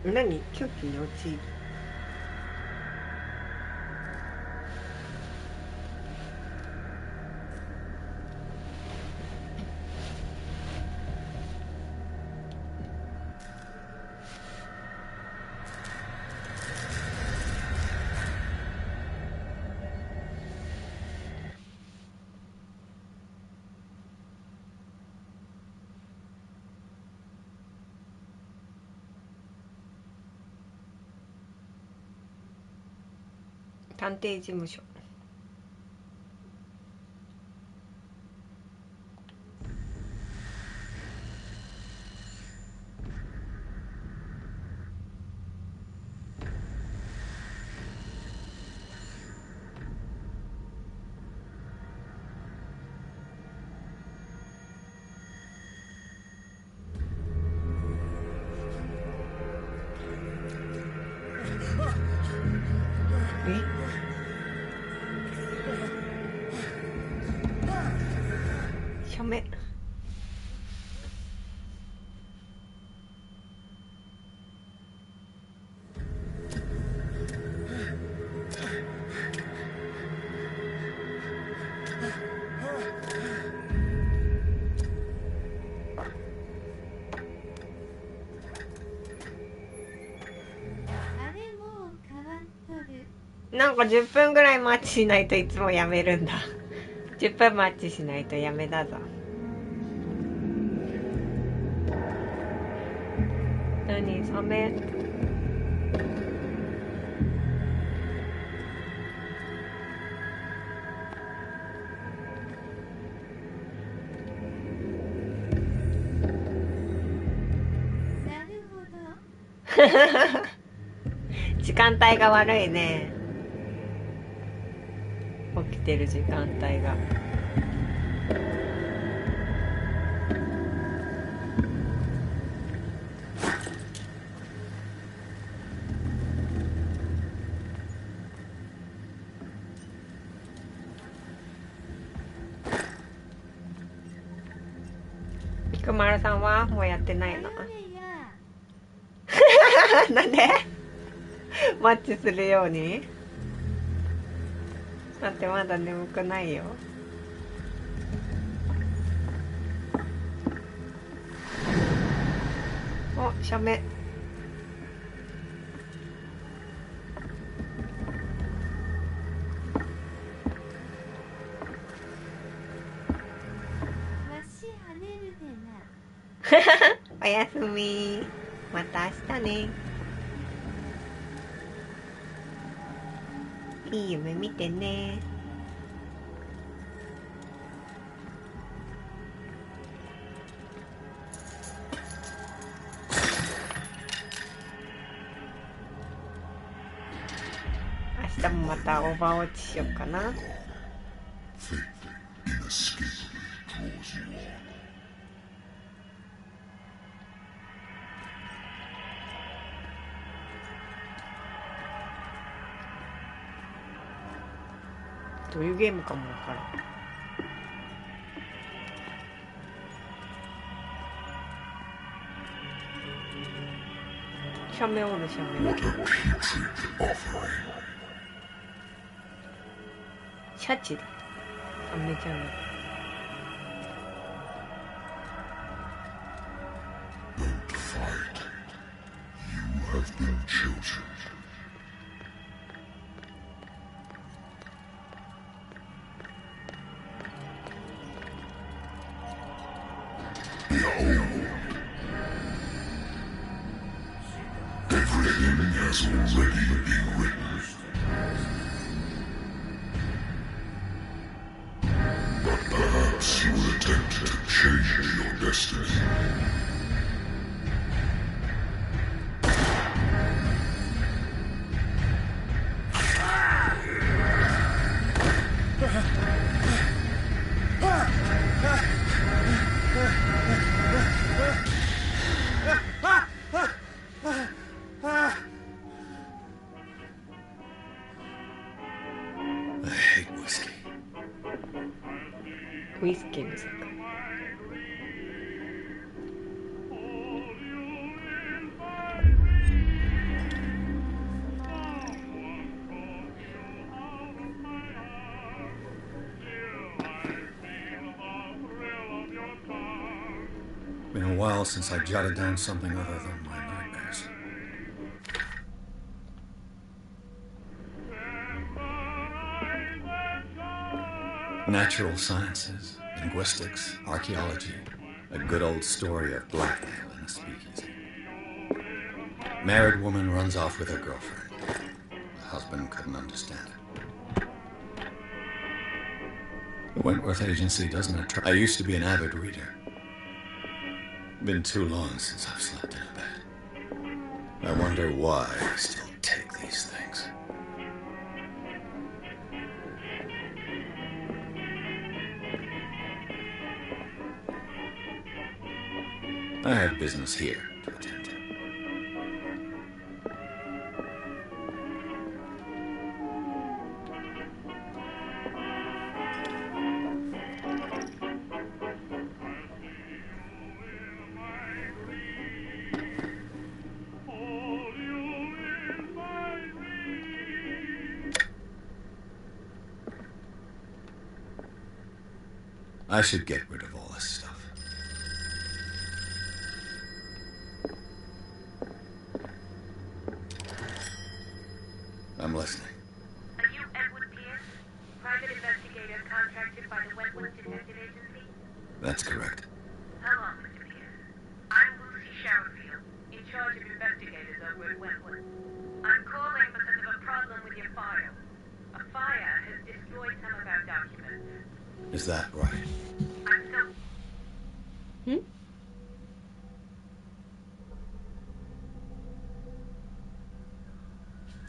何？狂気に陥る。探偵事務所。署名。なんか10分ぐらいマッチしないといつもやめるんだ。10分マッチしないとやめだぞ。何？サメ？時間帯が悪いね。起きてる時間帯が。菊丸さんはもうやってないの？なんでマッチするように？待って、まだ眠くないよ。お、署名。おやすみ。また明日ね。いい夢見てね。明日もまたオーバーウォッチしようかな。どういうゲームかもわからん。シャメおる、シャメ。シャチだ。サメじゃない。Has already been written. But perhaps you will attempt to change your destiny. I hate whiskey. ウイスキーの世界。while since I jotted down something other than my nightmares. Natural sciences, linguistics, archaeology. A good old story of blackmail in a speakeasy. Married woman runs off with her girlfriend. The husband couldn't understand it. The Wentworth Agency doesn't attract... I used to be an avid reader. Been too long since I've slept in a bed. I wonder why I still take these things. I have business here to attend to. I should get rid of all this stuff. I'm listening. Are you Edward Pierce, private investigator contracted by the Wentworth Detective Agency? That's correct. Hello, Mr. Pierce. I'm Lucy Sherrifield, in charge of investigators over at Wentworth. I'm calling because of a problem with your file. A fire has destroyed some of our documents. Is that right? I'm so...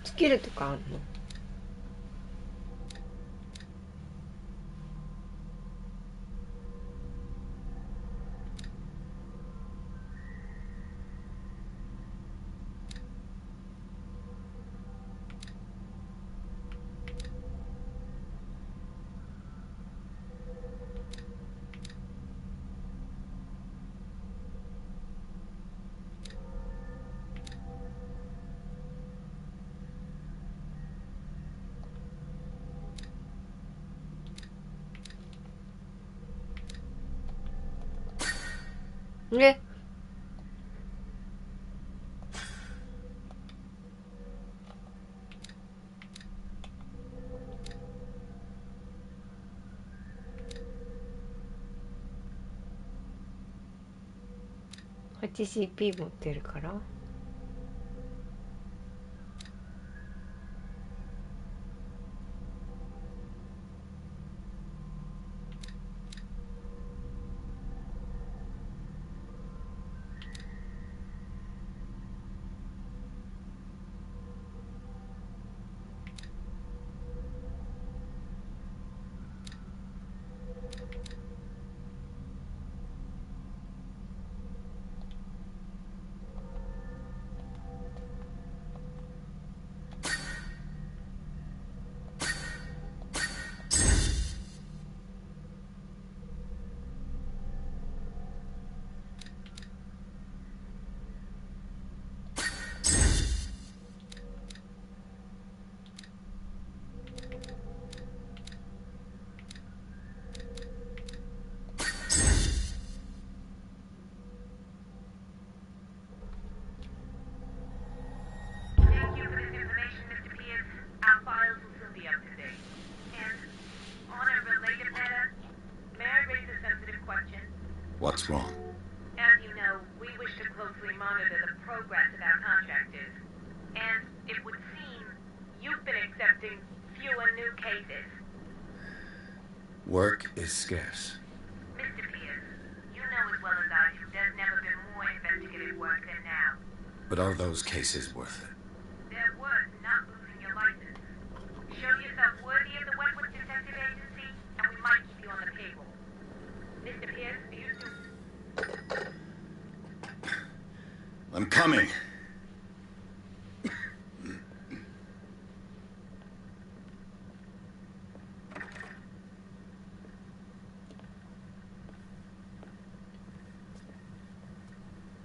スキルとかあんの？ね。8CP 持ってるから。Thank you for this information, Mr. Pierce. Our files will soon be up to date. And on a related matter, may I raise a sensitive question? What's wrong? As you know, we wish to closely monitor the progress of our contractors. And it would seem you've been accepting fewer new cases. Work is scarce. Mr. Pierce, you know as well as I do there's never been more investigative work than now. But are those cases worth it? They're worth not losing your license. Show yourself worthy of the Wentworth Detective Agency, and we might keep you on the payroll. Mr. Pierce, do you still... I'm coming.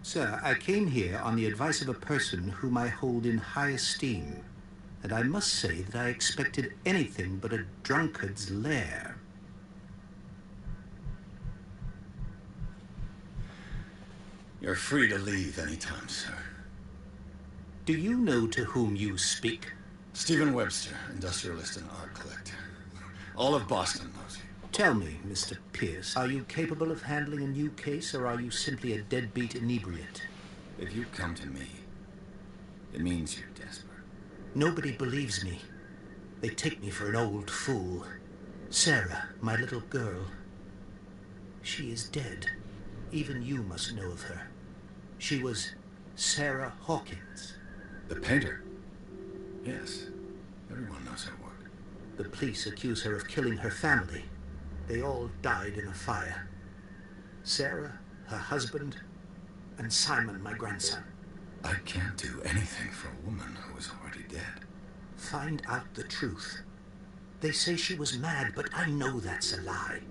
Sir, I came here on the advice of a person whom I hold in high esteem, and I must say that I expected anything but a drunkard's lair. You're free to leave anytime, sir. Do you know to whom you speak? Stephen Webster, industrialist and art collector. All of Boston knows you. Tell me, Mr. Pierce, are you capable of handling a new case, or are you simply a deadbeat inebriate? If you come to me, it means you're desperate. Nobody believes me. They take me for an old fool. Sarah, my little girl, she is dead. Even you must know of her. She was Sarah Hawkins. The painter? Yes. Everyone knows her work. The police accuse her of killing her family. They all died in a fire. Sarah, her husband, and Simon, my grandson. I can't do anything for a woman who is already dead. Find out the truth. They say she was mad, but I know that's a lie.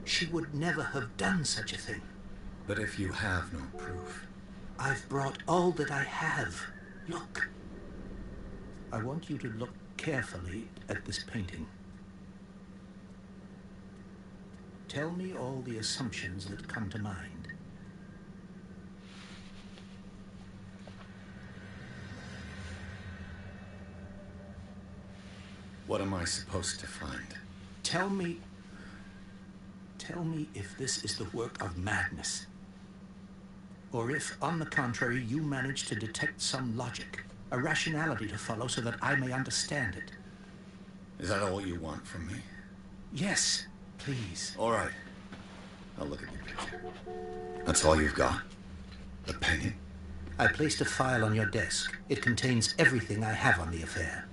She would never have done such a thing. But if you have no proof... I've brought all that I have. Look. I want you to look carefully at this painting. Tell me all the assumptions that come to mind. What am I supposed to find? Tell me if this is the work of madness. Or if, on the contrary, you manage to detect some logic, a rationality to follow so that I may understand it. Is that all you want from me? Yes, please. All right. I'll look at your picture. That's all you've got? The painting? I placed a file on your desk. It contains everything I have on the affair.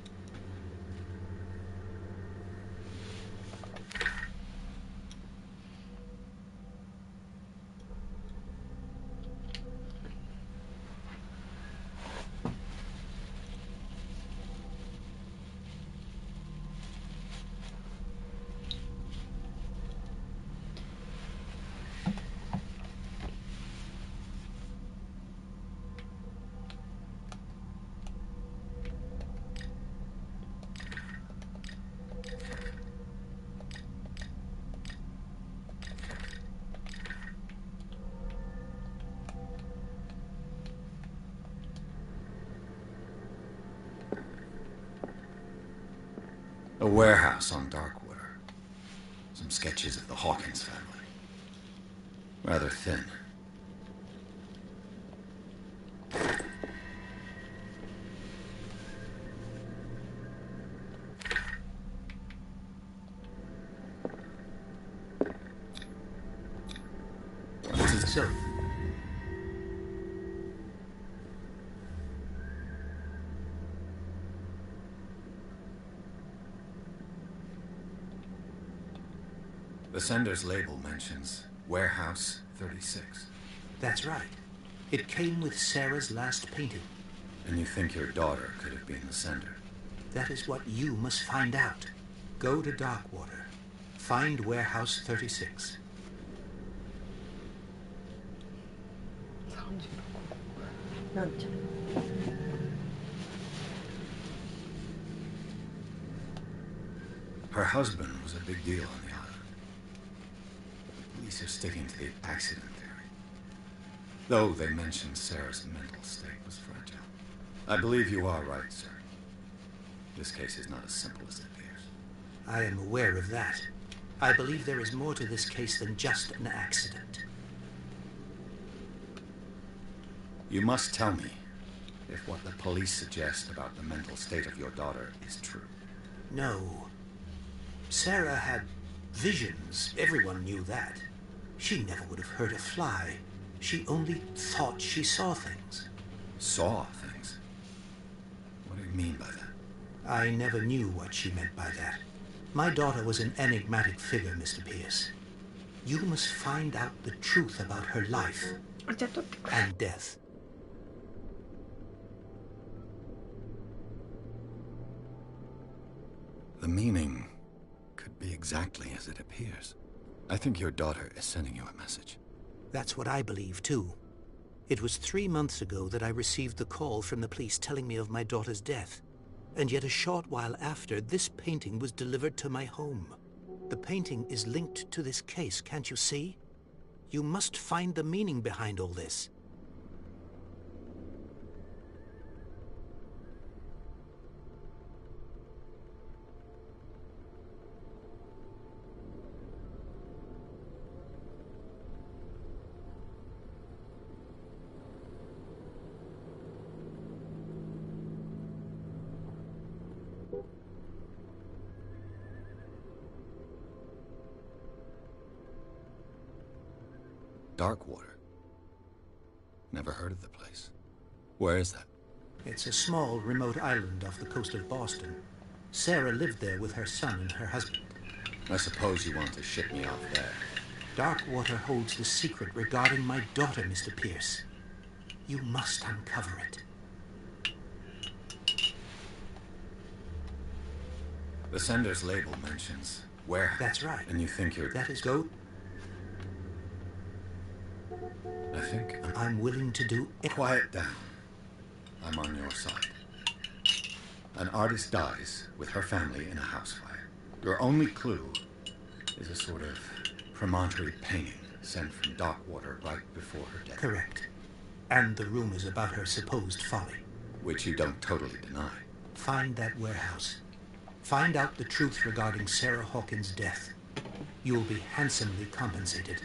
A warehouse on Darkwater. Some sketches of the Hawkins family. Rather thin. What is it? So, The sender's label mentions Warehouse 36. that's right. It came with Sarah's last painting. And you think your daughter could have been the sender? That is what you must find out. Go to Darkwater. Find Warehouse 36.なんちゃう Her husband was a big deal on the island. The police are sticking to the accident theory. Though they mentioned Sarah's mental state was fragile. I believe you are right, sir. This case is not as simple as it appears. I am aware of that. I believe there is more to this case than just an accident. You must tell me if what the police suggest about the mental state of your daughter is true. No. Sarah had visions. Everyone knew that. She never would have hurt a fly. She only thought she saw things. Saw things? What do you mean by that? I never knew what she meant by that. My daughter was an enigmatic figure, Mr. Pierce. You must find out the truth about her life あ、じゃあ取ってくれ and death. The meaning could be exactly as it appears. I think your daughter is sending you a message. That's what I believe, too. It was 3 months ago that I received the call from the police telling me of my daughter's death. And yet a short while after, this painting was delivered to my home. The painting is linked to this case, can't you see? You must find the meaning behind all this. Darkwater. Never heard of the place. Where is that? It's a small, remote island off the coast of Boston. Sarah lived there with her son and her husband. I suppose you want to ship me off there. Darkwater holds the secret regarding my daughter, Mr. Pierce. You must uncover it. The sender's label mentions warehouse. That's right. And you think you're... That is go. I think I'm willing to do it. Quiet down. I'm on your side. An artist dies with her family in a house fire. Your only clue is a sort of promontory painting sent from Darkwater right before her death. Correct. And the rumors about her supposed folly. Which you don't totally deny. Find that warehouse. Find out the truth regarding Sarah Hawkins' death. You'll be handsomely compensated.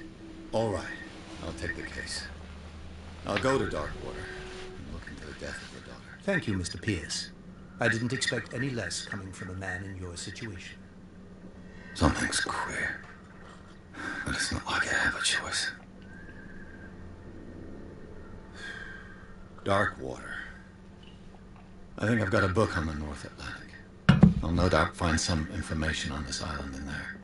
All right. I'll take the case. I'll go to Darkwater and look into the death of her daughter. Thank you, Mr. Pierce. I didn't expect any less coming from a man in your situation. Something's queer. But it's not like I have a choice. Darkwater. I think I've got a book on the North Atlantic. I'll no doubt find some information on this island in there.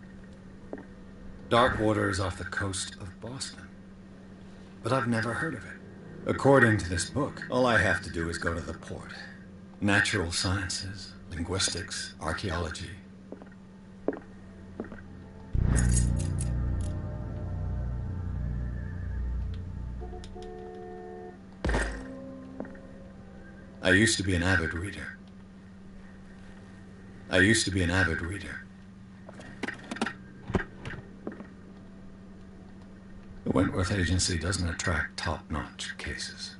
Darkwater is off the coast of Boston. But I've never heard of it. According to this book, all I have to do is go to the port. Natural sciences, linguistics, archaeology. I used to be an avid reader. The Wentworth Agency doesn't attract top-notch cases.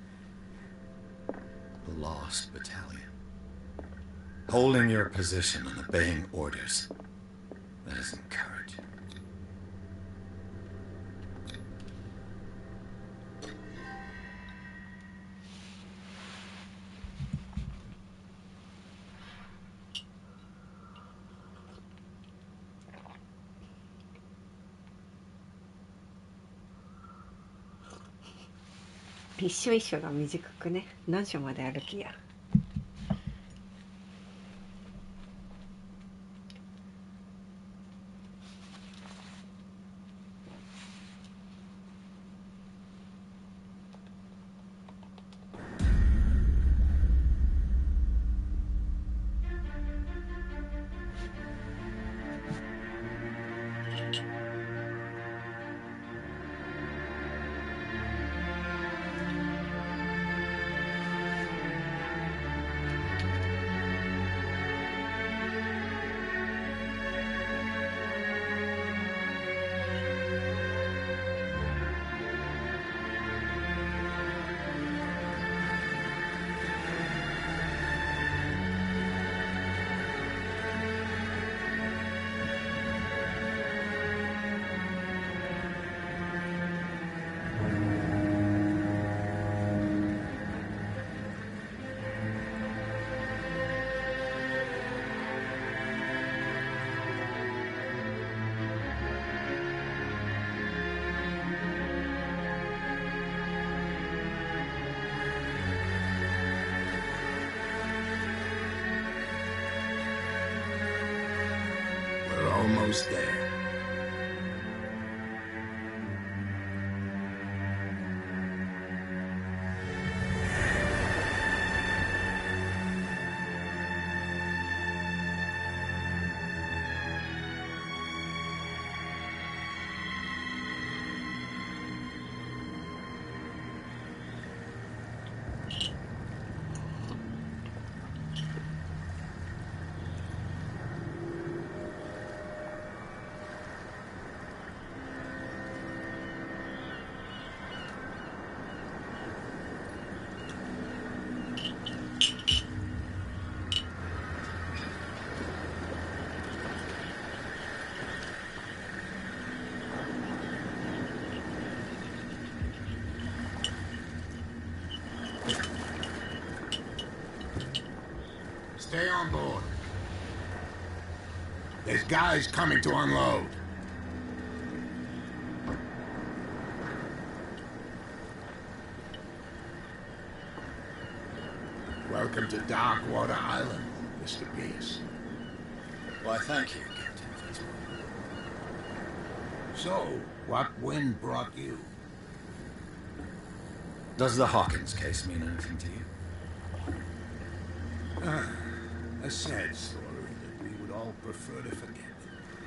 The Lost Battalion. Holding your position and obeying orders. That isn't courage.一緒一緒が短くね、何章まで歩きや。We're almost there. Stay on board. There's guys coming to unload. Welcome to Darkwater Island, Mr. Pierce. Why, thank you, Captain Fitzroy. So, what wind brought you? Does the Hawkins case mean anything to you? A sad story that we would all prefer to forget.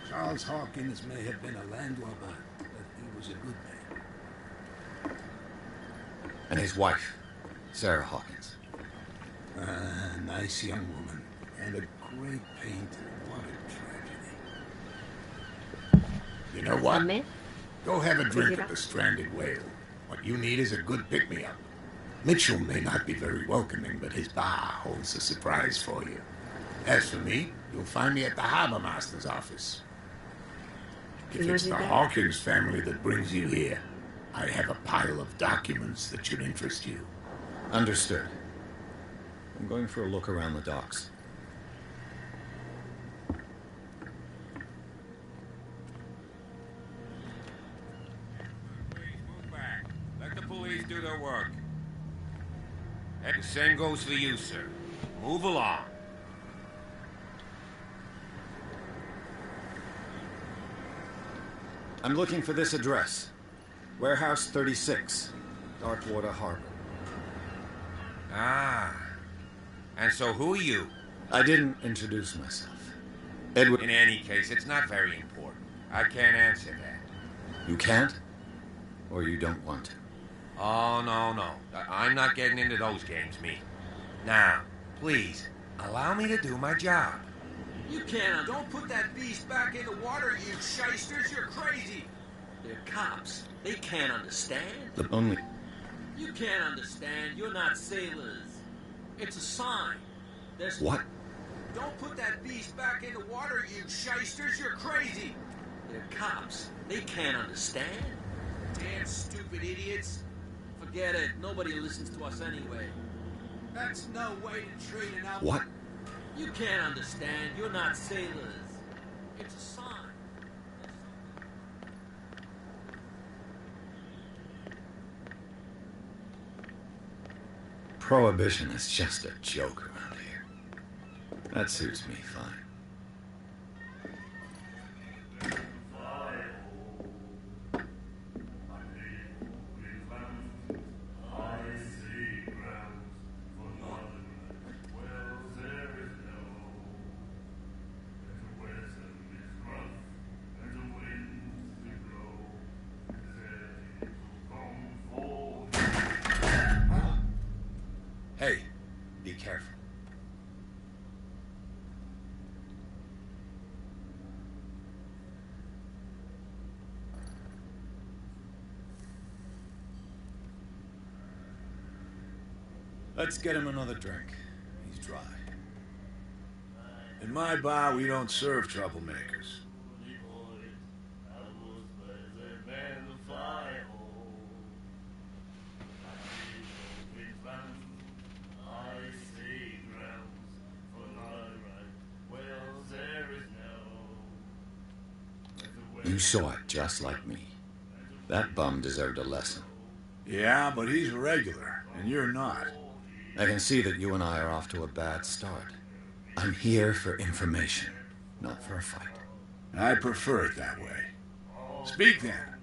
Charles Hawkins may have been a landlubber, but he was a good man. And his wife, Sarah Hawkins. A nice young woman, and a great painter. What a tragedy. You know what? Amén. Go have a drink at the Stranded Whale. What you need is a good pick-me-up. Mitchell may not be very welcoming, but his bar holds a surprise for you. As for me, you'll find me at the Harbor Master's office. If it's the Hawkins family that brings you here, I have a pile of documents that should interest you. Understood. I'm going for a look around the docks. Please move back. Let the police do their work. And the same goes for you, sir. Move along. I'm looking for this address. Warehouse 36, Darkwater Harbor. Ah. And so who are you? I didn't introduce myself. Edward... In any case, it's not very important. I can't answer that. You can't? Or you don't want to? Oh, no. I'm not getting into those games, me. Now, please, allow me to do my job. You can't. Don't put that beast back in the water, you shysters. You're crazy. They're cops. They can't understand. The only... You can't understand. You're not sailors. It's a sign. There's... What? Don't put that beast back in the water, you shysters. You're crazy. They're cops. They can't understand. Damn stupid idiots. Forget it. Nobody listens to us anyway. That's no way to treat an out... What? You can't understand. You're not sailors. It's a sign. Prohibition is just a joke around here. That suits me fine. Hey, be careful. Let's get him another drink. He's dry. In my bar, we don't serve troublemakers. You saw it just like me. That bum deserved a lesson. Yeah, but he's a regular, and you're not. I can see that you and I are off to a bad start. I'm here for information, not for a fight. I prefer it that way. Speak then.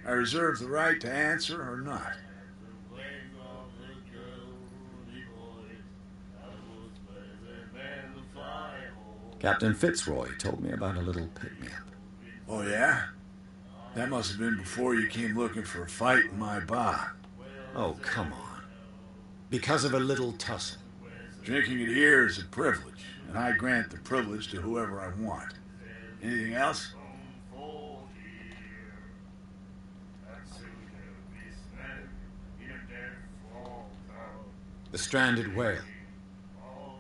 I reserve the right to answer or not. Captain Fitzroy told me about a little pick-me-up. Oh, yeah? That must have been before you came looking for a fight in my bar. Oh, come on. Because of a little tussle. Drinking it here is a privilege, and I grant the privilege to whoever I want. Anything else? The Stranded Whale.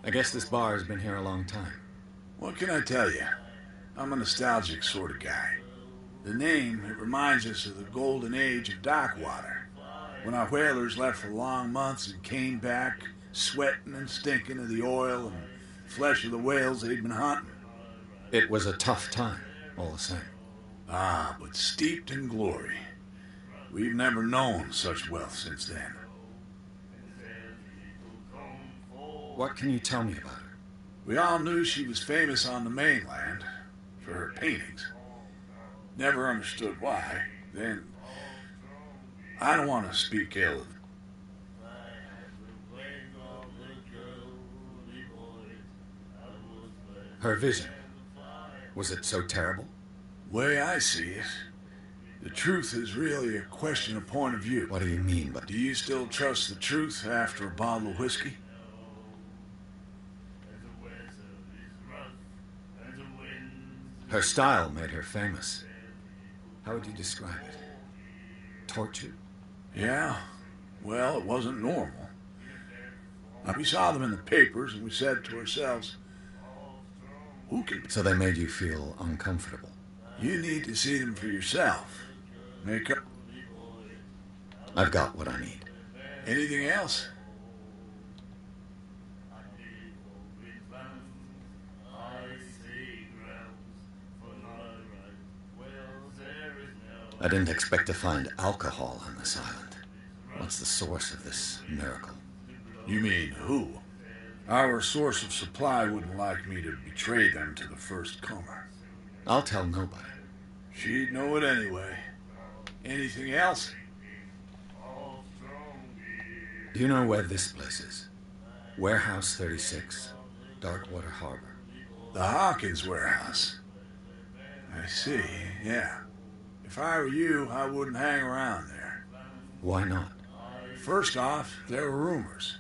I guess this bar has been here a long time. What can I tell you? I'm a nostalgic sort of guy. The name, it reminds us of the golden age of Darkwater, when our whalers left for long months and came back sweating and stinking of the oil and flesh of the whales they'd been hunting. It was a tough time, all the same. Ah, but steeped in glory. We've never known such wealth since then. What can you tell me about her? We all knew she was famous on the mainland for her paintings. Never understood why. Then, I don't want to speak ill of. Her vision. Was it so terrible? Way I see it, the truth is really a question of point of view. What do you mean by... Do you still trust the truth after a bottle of whiskey? Her style made her famous. How would you describe it? Torture? Yeah. Well, it wasn't normal. We saw them in the papers and we said to ourselves, who can... So they made you feel uncomfortable? You need to see them for yourself. Make up... I've got what I need. Anything else? I didn't expect to find alcohol on this island. What's the source of this miracle? You mean who? Our source of supply wouldn't like me to betray them to the first comer. I'll tell nobody. She'd know it anyway. Anything else? Do you know where this place is? Warehouse 36, Darkwater Harbor. The Hawkins warehouse. I see, yeah. If I were you, I wouldn't hang around there. Why not? First off, there are rumors.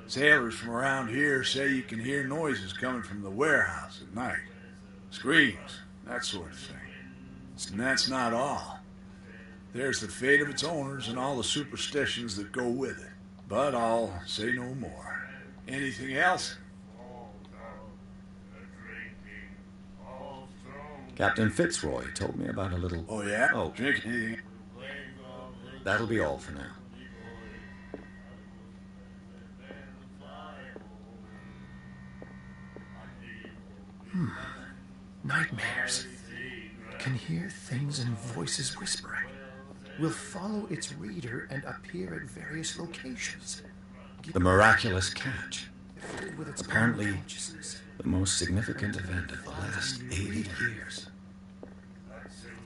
Sailors from around here say you can hear noises coming from the warehouse at night. Screams, that sort of thing. And that's not all. There's the fate of its owners and all the superstitions that go with it. But I'll say no more. Anything else? Captain Fitzroy told me about a little... Oh, yeah? Oh, Drink anything? That'll be all for now. Nightmares. Can hear things and voices whispering. Will follow its reader and appear at various locations. The miraculous catch. Filled with its Apparently, own consciousness. the most significant event of the last 80 years.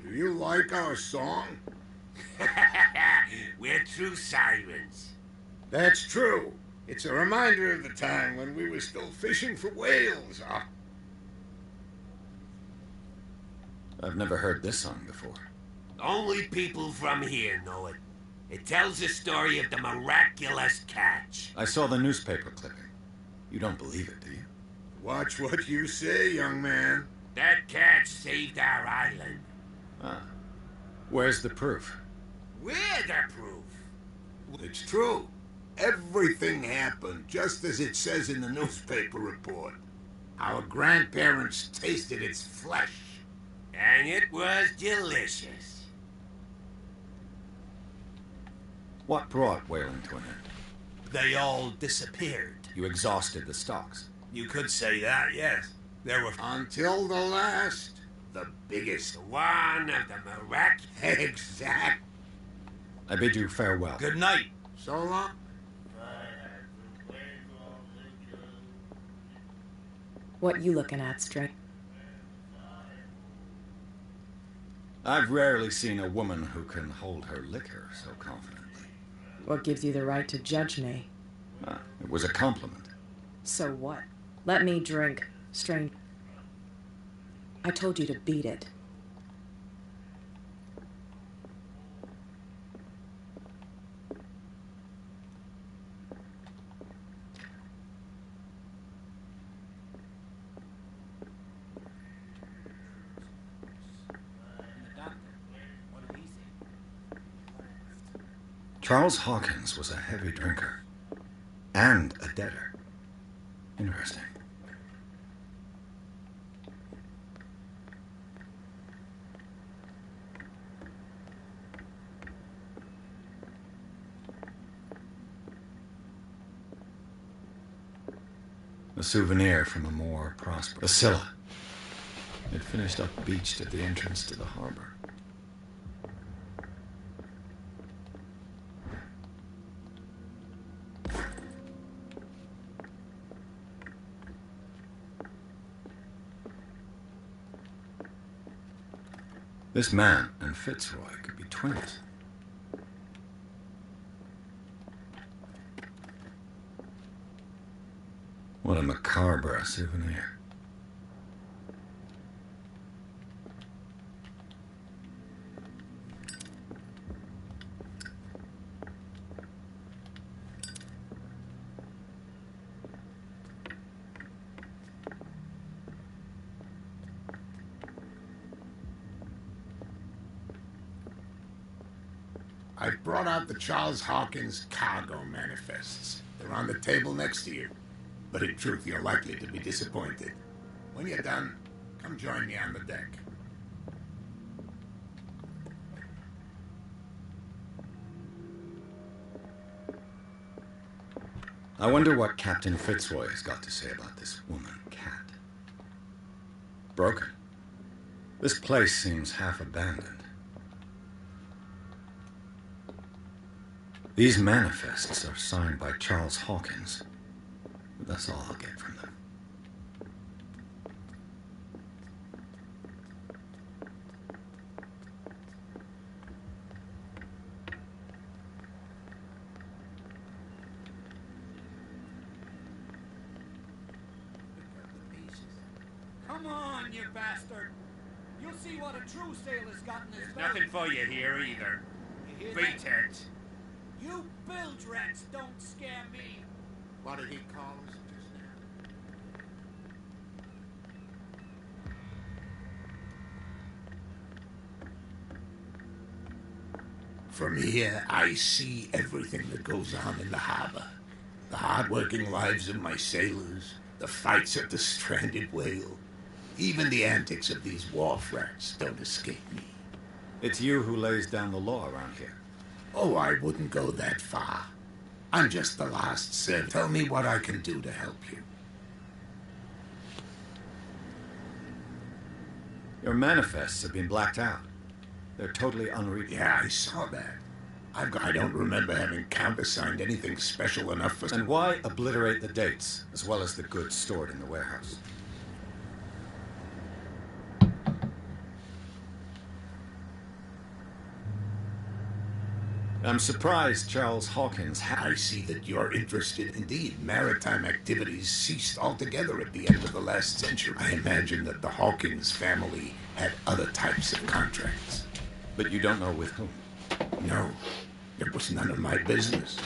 Do you like our song? We're true sirens. That's true. It's a reminder of the time when we were still fishing for whales. I've never heard this song before. Only people from here know it. It tells the story of the miraculous catch. I saw the newspaper clipping. You don't believe it, do you? Watch what you say, young man. That catch saved our island. Ah. Where's the proof? We're the proof. It's true. Everything happened just as it says in the newspaper report. Our grandparents tasted its flesh. And it was delicious. What brought whaling to an end? They all disappeared. You exhausted the stocks. You could say that, yes. There were... Until the last, the biggest. The one of the miraculous. Exact. I bid you farewell. Good night. So long. What you looking at, String? I've rarely seen a woman who can hold her liquor so confidently. What gives you the right to judge me? Ah, it was a compliment. So what? Let me drink, String. I told you to beat it. Charles Hawkins was a heavy drinker. And a debtor. Interesting. A souvenir from a more prosperous... Scylla. It finished up beached at the entrance to the harbor. This man and Fitzroy could be twins. What a macabre souvenir. I brought out the Charles Hawkins cargo manifests. They're on the table next to you. But in truth, you're likely to be disappointed. When you're done, come join me on the deck. I wonder what Captain Fitzroy has got to say about this woman, Cat. Broken. This place seems half abandoned. These manifests are signed by Charles Hawkins. But that's all I'll get from them. Come on, you bastard! You'll see what a true sailor's got in his There's nothing for you here either. You hear Beat that? it. You bilge rats don't scare me! What did he call us just now? From here, I see everything that goes on in the harbor. The hard-working lives of my sailors, the fights of the stranded whale. Even the antics of these wharf rats don't escape me. It's you who lays down the law around here. Oh, I wouldn't go that far. I'm just the last servant. Tell me what I can do to help you. Your manifests have been blacked out. They're totally unreadable. Yeah, I saw that. I don't remember having countersigned anything special enough for... And why obliterate the dates, as well as the goods stored in the warehouse? I'm surprised Charles Hawkins I see that you're interested. Indeed, maritime activities ceased altogether at the end of the last century. I imagine that the Hawkins family had other types of contracts. But you don't know with whom? No, it was none of my business.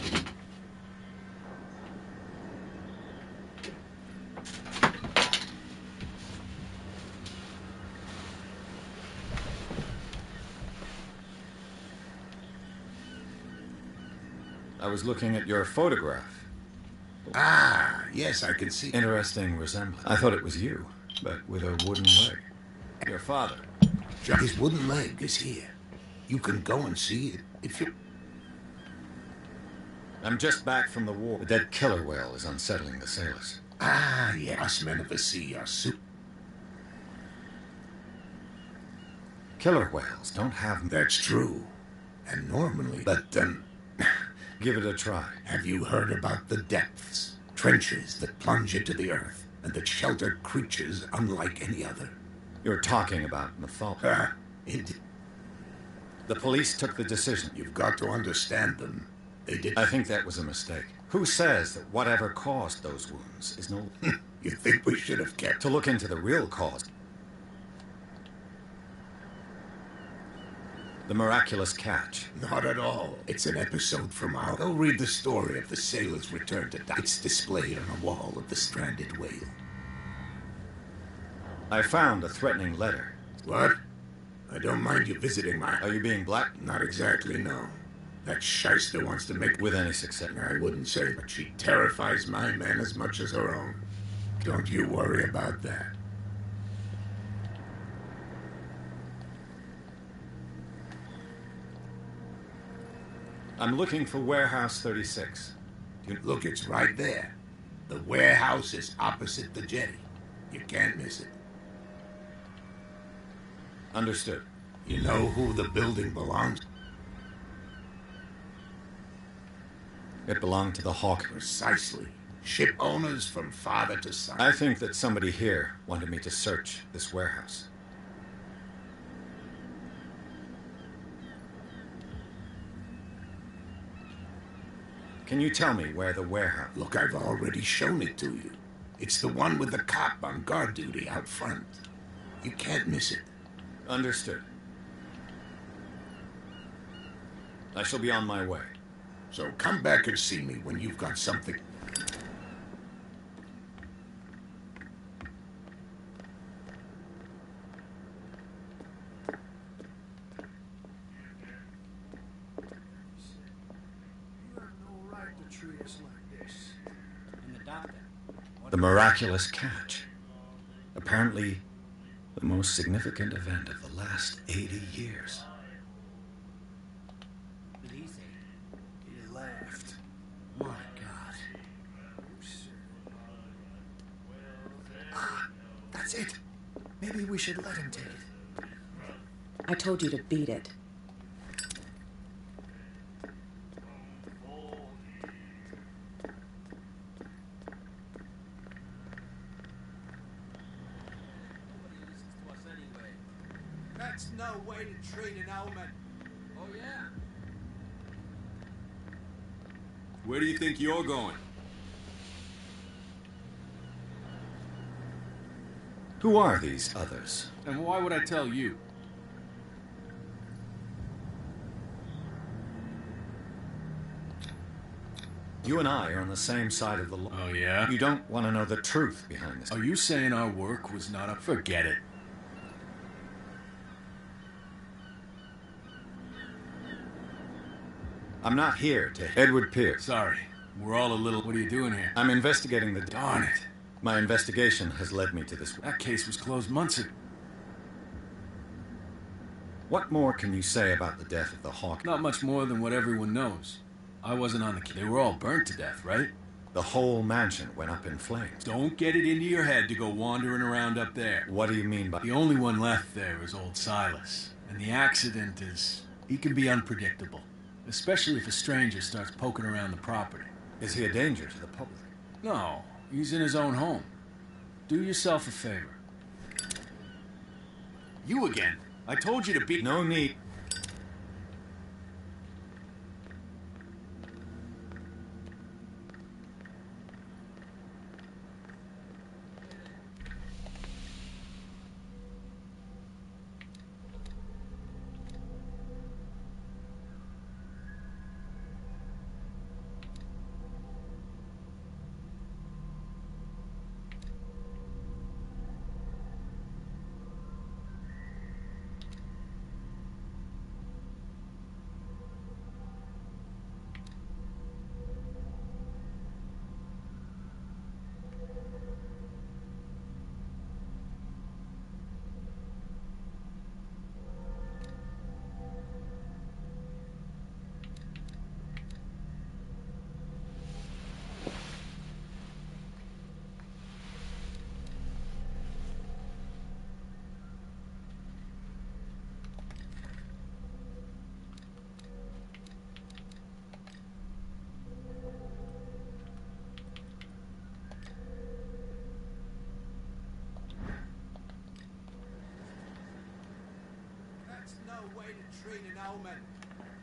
I was looking at your photograph. Ah, yes, I can see. Interesting resemblance. I thought it was you, but with a wooden leg. Your father. His wooden leg is here. You can go and see it if you... I'm just back from the war. The dead killer whale is unsettling the sailors. Ah, yes. Us men of the sea are super... Killer whales don't have... That's true. And normally... But, Give it a try. Have you heard about the depths? Trenches that plunge into the earth and that shelter creatures unlike any other. You're talking about mythology. Indeed. The police took the decision. You've got to understand them. They did... I think that was a mistake. Who says that whatever caused those wounds is no... You think we should have kept... To look into the real cause. The miraculous catch. Not at all. It's an episode from our... Go read the story of the sailor's return to dock. It's displayed on a wall of the stranded whale. I found a threatening letter. What? I don't mind you visiting my... Are you being black? Not exactly, no. That shyster wants to make... With any success? I wouldn't say, but she terrifies my men as much as her own. Don't you worry about that. I'm looking for Warehouse 36. Look, it's right there. The warehouse is opposite the jetty. You can't miss it. Understood. You know who the building belongs to? It belonged to the Hawk. Precisely. Ship owners from father to son. I think that somebody here wanted me to search this warehouse. Can you tell me where the warehouse... Look, I've already shown it to you. It's the one with the cop on guard duty out front. You can't miss it. Understood. I shall be on my way. So come back and see me when you've got something. The miraculous catch. Apparently, the most significant event of the last 80 years. He laughed. My God. Ah, that's it. Maybe we should let him take it. I told you to beat it. That's no way to treat an omen. Oh, yeah? Where do you think you're going? Who are these others? And why would I tell you? You and I are on the same side of the law. Oh, yeah? You don't want to know the truth behind this. Are you saying our work was not up? Forget it. I'm not here to... Edward Pierce. Sorry. We're all a little... What are you doing here? I'm investigating the... Darn it. My investigation has led me to this... That case was closed months ago. What more can you say about the death of the Hawk? Not much more than what everyone knows. I wasn't on the case. They were all burnt to death, right? The whole mansion went up in flames. Don't get it into your head to go wandering around up there. What do you mean by... The only one left there is old Silas. And the accident is... He can be unpredictable. Especially if a stranger starts poking around the property. Is he a danger to the public? No, he's in his own home. Do yourself a favor. You again. I told you to be... No need.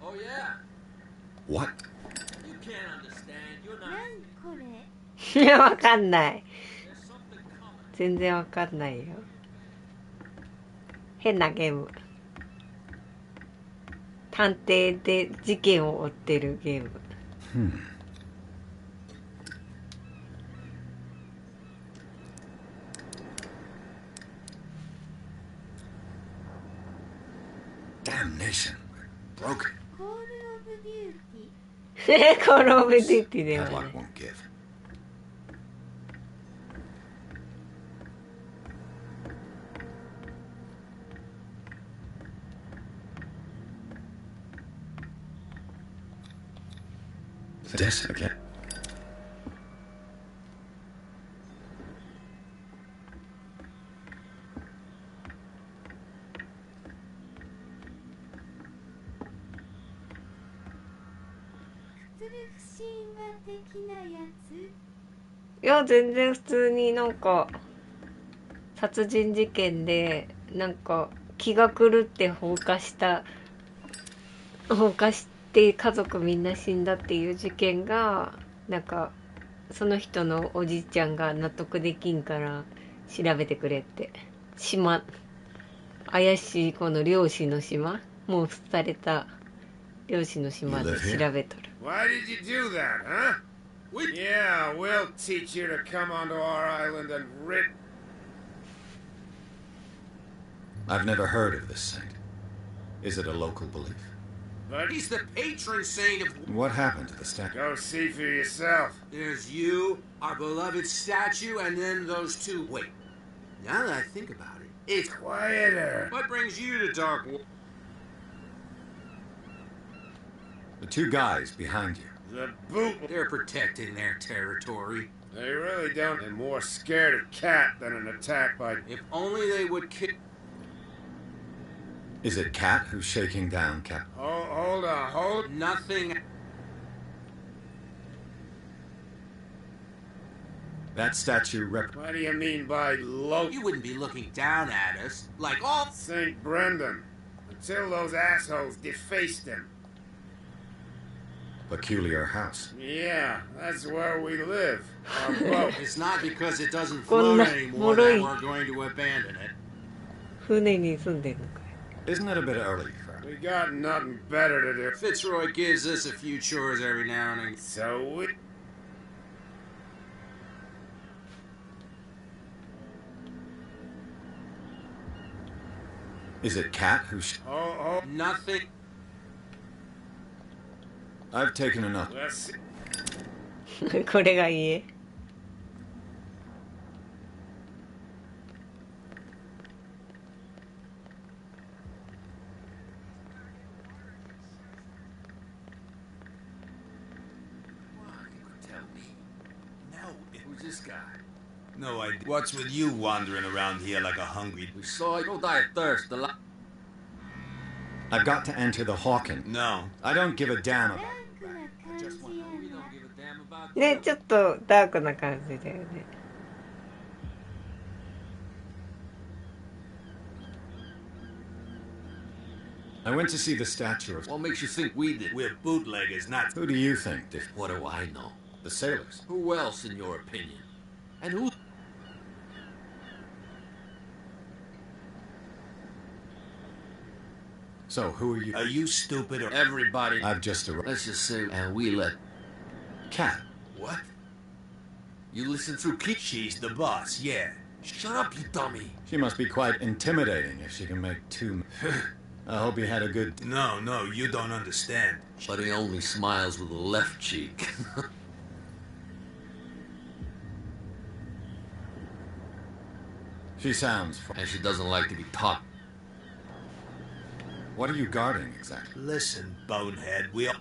Oh, yeah? What? You can't understand. You're not... いや、わかんない。 There's something coming. 全然わかんないよ。変なゲーム。探偵で事件を追ってるゲーム。Damnation. Broken. コールオブデューティでは Padlock ない。 won't give. This again. Cthulhu いや、全然普通になんか殺人事件でなんか気が狂って放火したで家族みんな死んだっていう事件がなんかその人のおじいちゃんが納得できんから調べてくれって島怪しいこの漁師の島もう廃れた漁師の島で調べとる。 Why did you do that, huh? Yeah, we'll teach you to come onto our island and rip. I've never heard of this saint. Is it a local belief? But he's the patron saint of... What happened to the statue? Go see for yourself. There's you, our beloved statue, and then those two... Wait, now that I think about it, it's... Quieter. What brings you to Dark... The two guys behind you. The boot. They're protecting their territory. They really don't. They're more scared of Cat than an attack by... If only they would kick... Is it Cat who's shaking down Cap? Hold on, hold... Nothing... That statue What do you mean by low? You wouldn't be looking down at us, like all... St. Brendan. Until those assholes defaced him. Peculiar house. Yeah, that's where we live. Our boat. It's not because it doesn't float anymore that we're going to abandon it. 船に住んでんのかい。 Isn't it a bit early for... We got nothing better to do. Fitzroy gives us a few chores every now and then. So we... Is it Cat who's... Oh, nothing. I've taken enough. Let's see. これが家。 Who's this guy? No idea. What's with you wandering around here like a hungry... We saw you. Don't die of thirst. I've got to enter the Hawking. No. I don't give a damn about... ね、ちょっとダークな感じだよね。 I went to see the statue of... What makes you think we did? We're bootleggers, not... Who do you think? What do I know? The sailors. Who else, in your opinion? And who... So, who are you? Are you stupid or... Everybody. I've just arrived. Let's just say, and we let... Cat. What? You listen through Keith? She's the boss, yeah. Shut up, you dummy. She must be quite intimidating if she can make two... I hope you had a good... No, you don't understand. But he only smiles with the left cheek. She sounds... And she doesn't like to be taught. What are you guarding, exactly? Listen, bonehead, we all...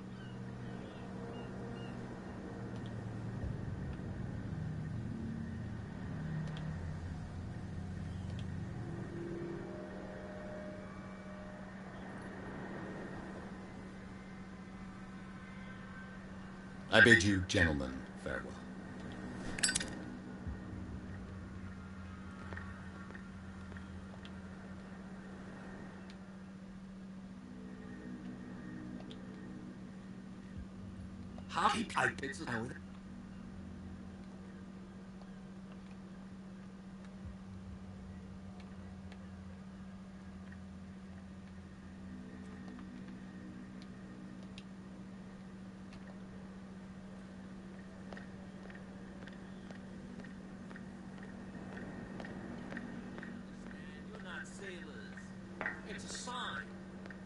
I bid you, gentlemen, farewell. How he... It's a sign.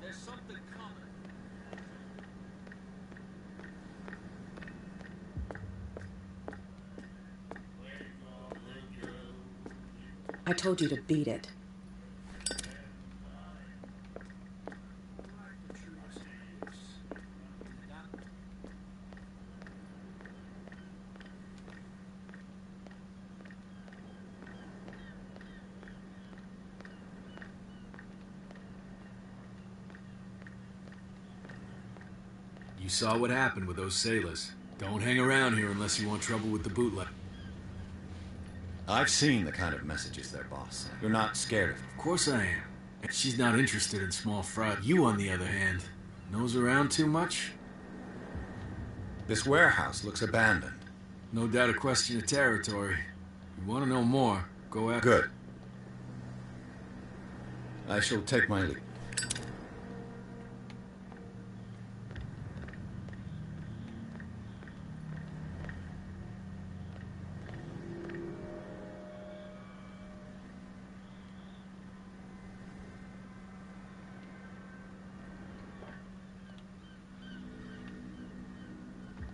There's something coming. I told you to beat it. You saw what happened with those sailors. Don't hang around here unless you want trouble with the bootleg. I've seen the kind of messages their boss sent. You're not scared of them. Of course I am. She's not interested in small fry. You, on the other hand, nose around too much? This warehouse looks abandoned. No doubt a question of territory. You want to know more, go after... Good. I shall take my leave.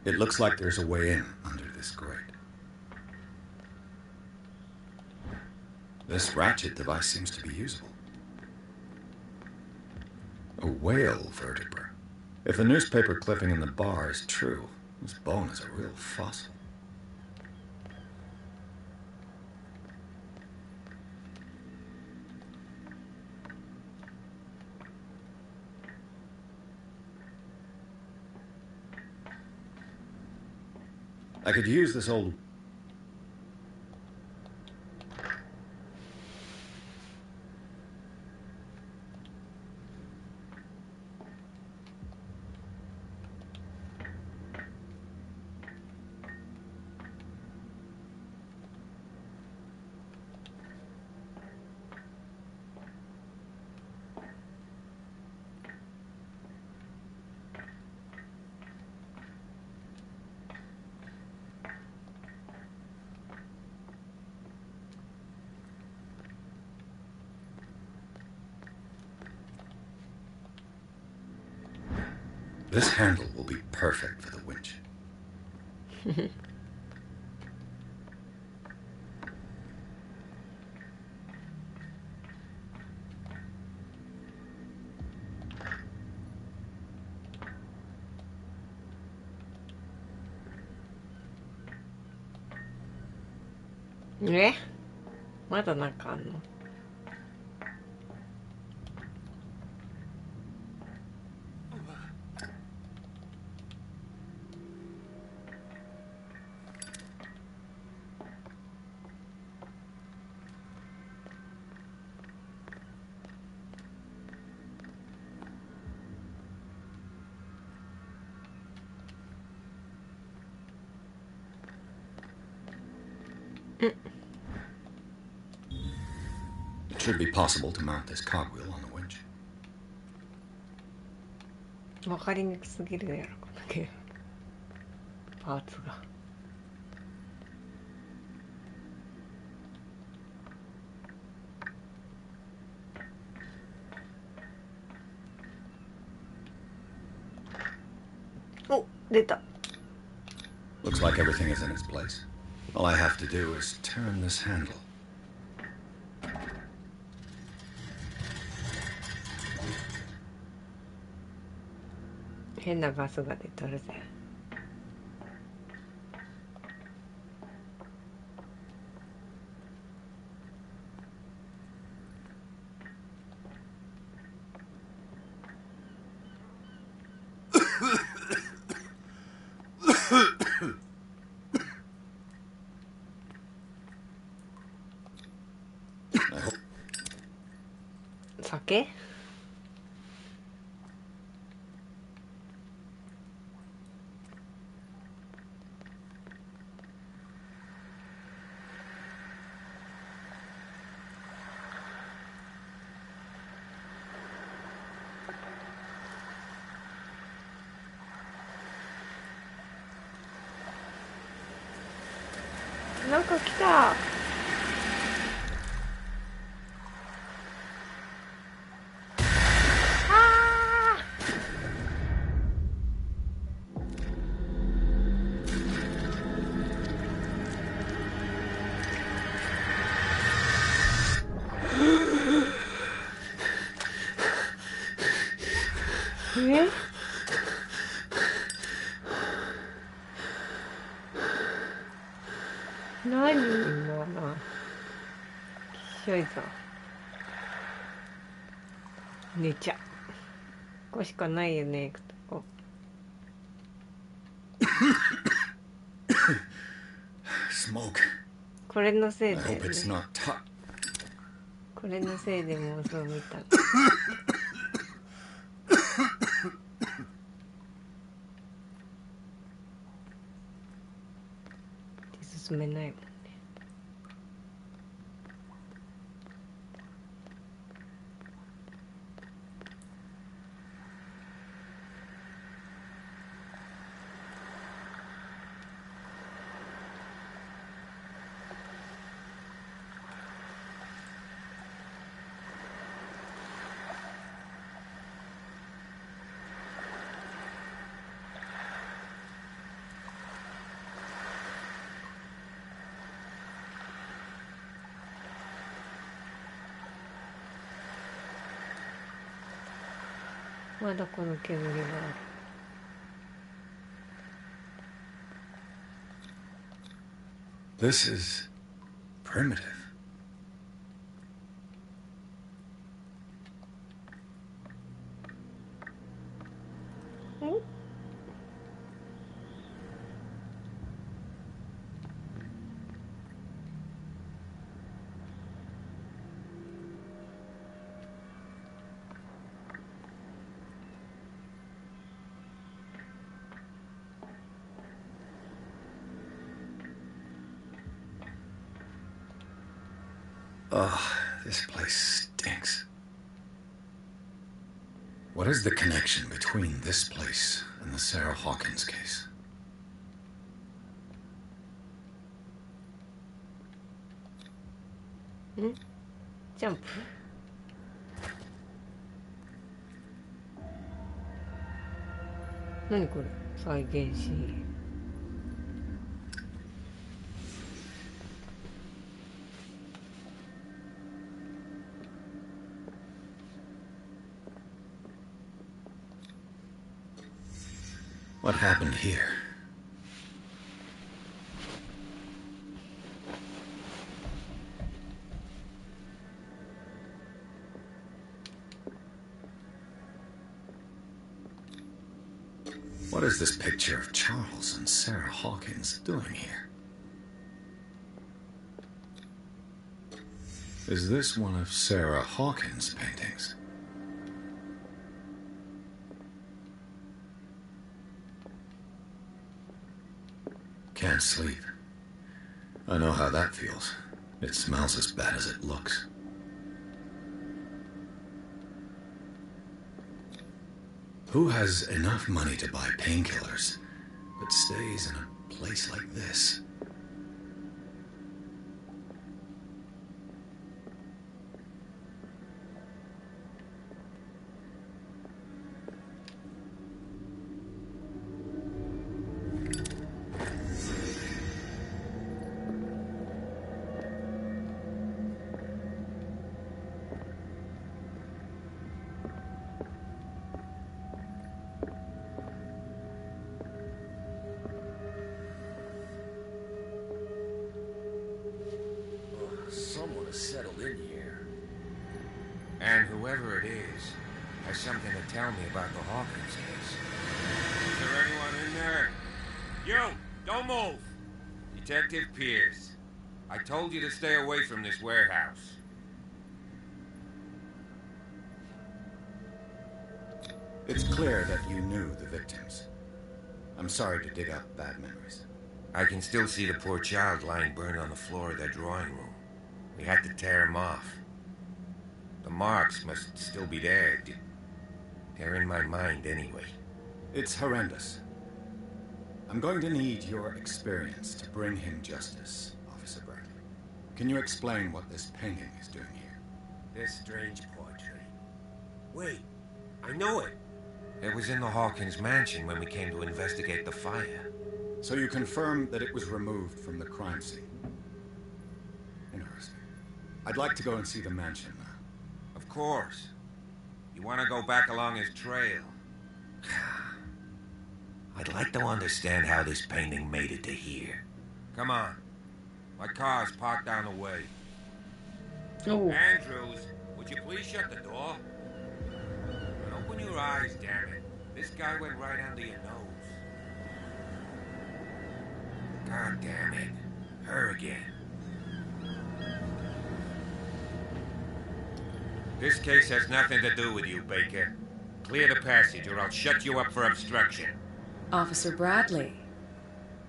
It looks like there's a way in under this grate. This ratchet device seems to be usable. A whale vertebra. If the newspaper clipping in the bar is true, this bone is a real fossil. I could use this old... This handle will be perfect for the winch.え、まだなんかあんの？It should be possible to mount this cogwheel on the winch. わかりにくすぎるやろこのゲーム。パーツが。お、出た。Looks like everything is in its place. All I have to do is turn this handle. 変なガスが出とるぜ。酒？なんか来た。え？何今の？きしょいぞ。寝ちゃ。ここしかないよね、行くとこ。Smoke. これのせい I で、 hope it's not hot. これのせいでもうそう見た。進めないもんね。まだこの煙がある。This is primitive. Oh, this place stinks. What is the connection between this place and the Sarah Hawkins case? Jump. Whatこれ? 再現シール. What happened here? What is this picture of Charles and Sarah Hawkins doing here? Is this one of Sarah Hawkins' paintings? Can't sleep. I know how that feels. It smells as bad as it looks. Who has enough money to buy painkillers, but stays in a place like this? Someone has settled in here. And whoever it is has something to tell me about the Hawkins case. Is there anyone in there? You! Don't move! Detective Pierce. I told you to stay away from this warehouse. It's clear that you knew the victims. I'm sorry to dig up bad memories. I can still see the poor child lying burned on the floor of their drawing room. We had to tear him off. The marks must still be there. They're in my mind anyway. It's horrendous. I'm going to need your experience to bring him justice, Officer Bradley. Can you explain what this painting is doing here? This strange portrait. Wait, I know it. It was in the Hawkins mansion when we came to investigate the fire. So you confirm that it was removed from the crime scene? Interesting. I'd like to go and see the mansion now. Of course. You want to go back along his trail? I'd like to understand how this painting made it to here. Come on. My car's parked down the way. Oh. Andrews, would you please shut the door? And open your eyes, damn it. This guy went right under your nose. God damn it. Her again. This case has nothing to do with you, Baker. Clear the passage or I'll shut you up for obstruction. Officer Bradley,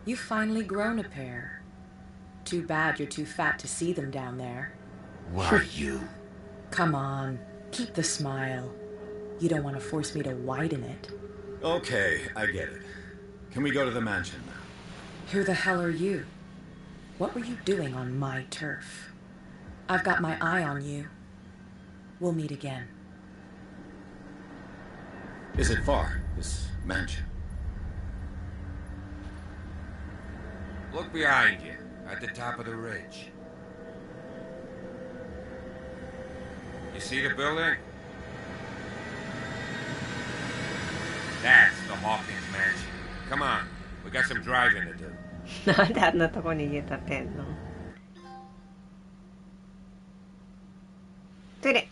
you've finally grown a pair. Too bad you're too fat to see them down there. Why, you? Come on, keep the smile. You don't want to force me to widen it. Okay, I get it. Can we go to the mansion now? Who the hell are you? What were you doing on my turf? I've got my eye on you. We'll meet again. Is it far, this mansion? Look behind you, at the top of the ridge. You see the building? That's the Hawkins mansion. Come on, we got some driving to do. なんであんなとこに家建てんの？トイレ。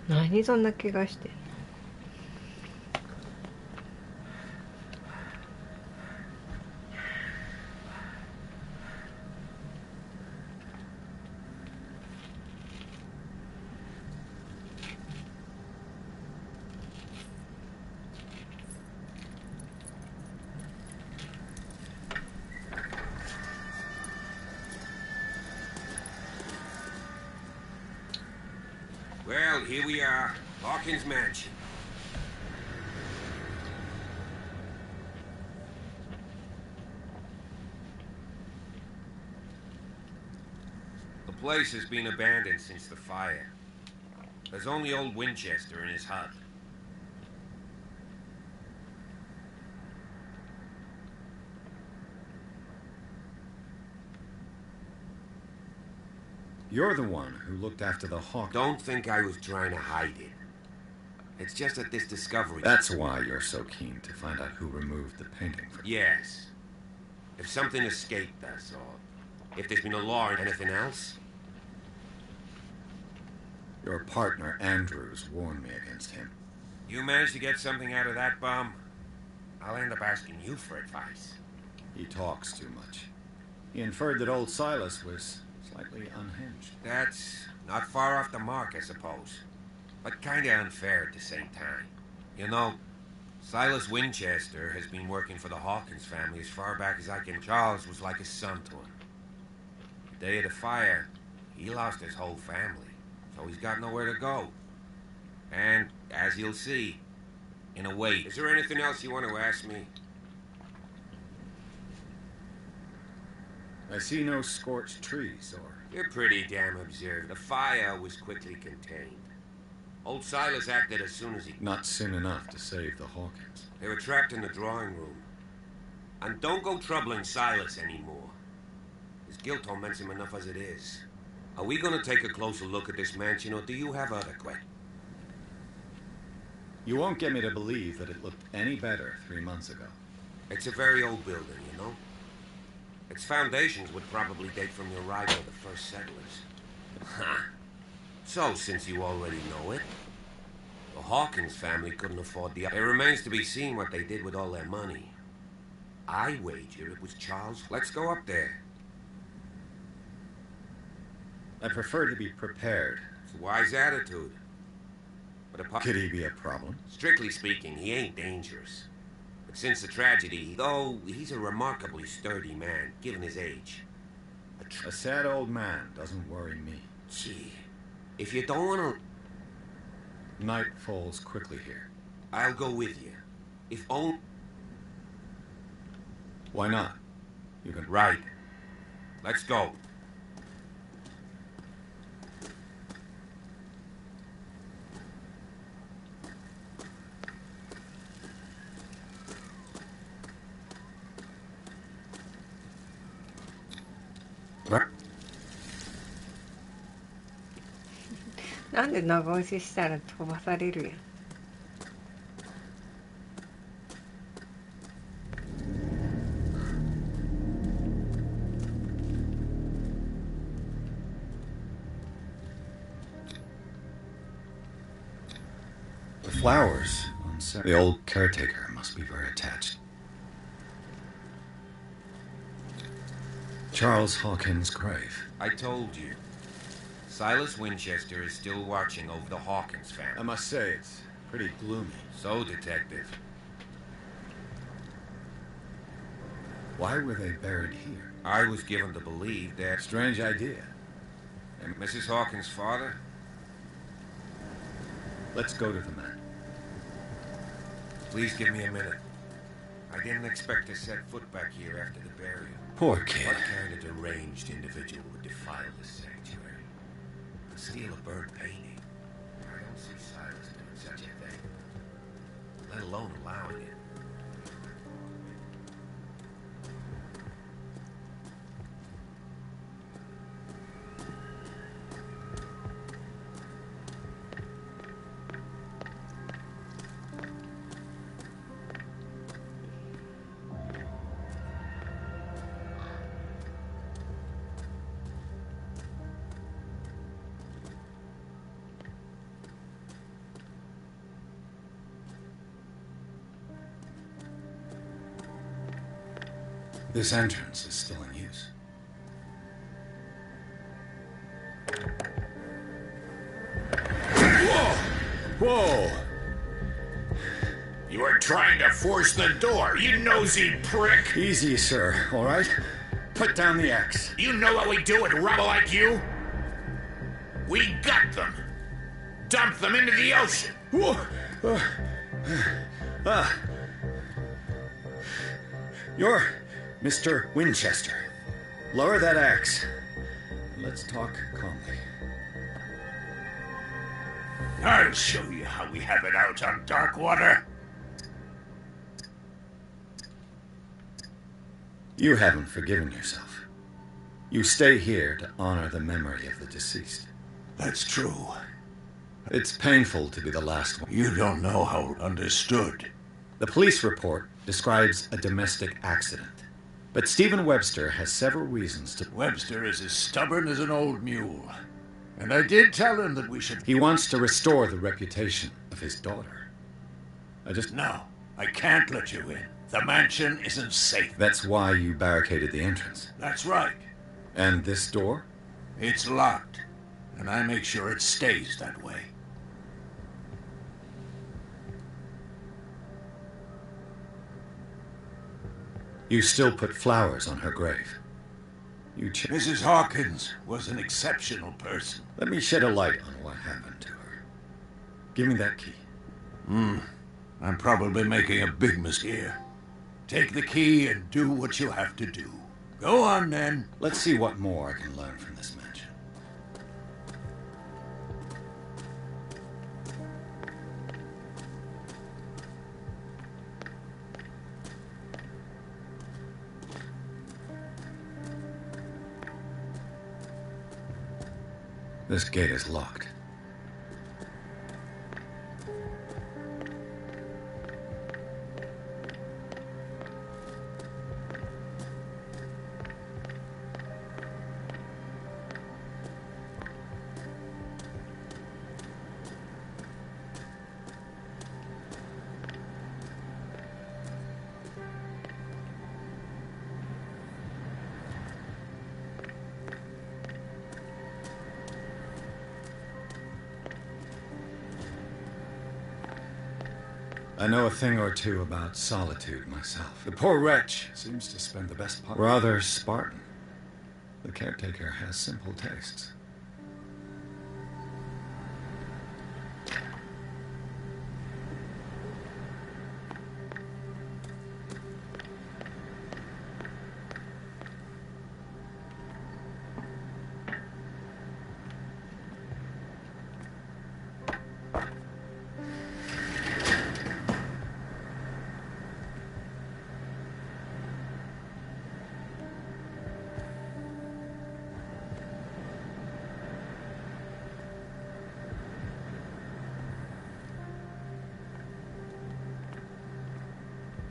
何そんな怪我してんの？Well, here we are, Hawkins mansion. The place has been abandoned since the fire. There's only old Winchester in his hut. You're the one who looked after the Hawk. Don't think I was trying to hide it. It's just that this discovery... That's why you're so keen to find out who removed the painting from... Yes. If something escaped us, or if there's been a law or anything else. Your partner, Andrews, warned me against him. You managed to get something out of that bum, I'll end up asking you for advice. He talks too much. He inferred that old Silas was slightly unhinged. That's not far off the mark, I suppose. But kinda unfair at the same time. You know, Silas Winchester has been working for the Hawkins family as far back as I can. Charles was like a son to him. The day of the fire, he lost his whole family, so he's got nowhere to go. And, as you'll see, in a way. Is there anything else you want to ask me? I see no scorched trees, or... You're pretty damn observant. The fire was quickly contained. Old Silas acted as soon as he... Not soon enough to save the Hawkins. They were trapped in the drawing room. And don't go troubling Silas anymore. His guilt torments him enough as it is. Are we gonna take a closer look at this mansion, or do you have other questions? You won't get me to believe that it looked any better 3 months ago. It's a very old building, you know? Its foundations would probably date from the arrival of the first settlers. Huh. So, since you already know it, the Hawkins family couldn't afford the... It remains to be seen what they did with all their money. I wager it was Charles... Let's go up there. I prefer to be prepared. It's a wise attitude. But Could he be a problem? Strictly speaking, he ain't dangerous. But since the tragedy, though he's a remarkably sturdy man, given his age. A sad old man doesn't worry me. Gee, if you don't want to... Night falls quickly here. I'll go with you. If only... Why not? You can... Right. Let's go. Right. なんで長押ししたら飛ばされるやん。The flowers on the old caretaker must be very attached. Charles Hawkins' grave. I told you. Silas Winchester is still watching over the Hawkins family. I must say, it's pretty gloomy. So, Detective. Why were they buried here? I was given to believe that... Strange idea. And Mrs. Hawkins' father? Let's go to the man. Please give me a minute. I didn't expect to set foot back here after the burial. Poor kid. What kind of deranged individual would defile this sanctuary? To steal a burnt painting? I don't see Silas doing such a thing. Let alone allowing it. This entrance is still in use. Whoa! Whoa! You were trying to force the door, you nosy prick! Easy, sir, all right? Put down the axe. You know what we do with rubble like you? We gut them. Dump them into the ocean. Whoa! You're Mr. Winchester. Lower that axe. Let's talk calmly. I'll show you how we have it out on Darkwater. You haven't forgiven yourself. You stay here to honor the memory of the deceased. That's true. It's painful to be the last one. You don't know how understood. The police report describes a domestic accident. But Stephen Webster has several reasons to... Webster is as stubborn as an old mule. And I did tell him that we should... He wants to restore the reputation of his daughter. No, I can't let you in. The mansion isn't safe. That's why you barricaded the entrance. That's right. And this door? It's locked. And I make sure it stays that way. You still put flowers on her grave. Mrs. Hawkins was an exceptional person. Let me shed a light on what happened to her. Give me that key. I'm probably making a big mistake here. Take the key and do what you have to do. Go on, then. Let's see what more I can learn from this mansion. This gate is locked. I know a thing or two about solitude myself. The poor wretch seems to spend the best part. Rather Spartan. The caretaker has simple tastes.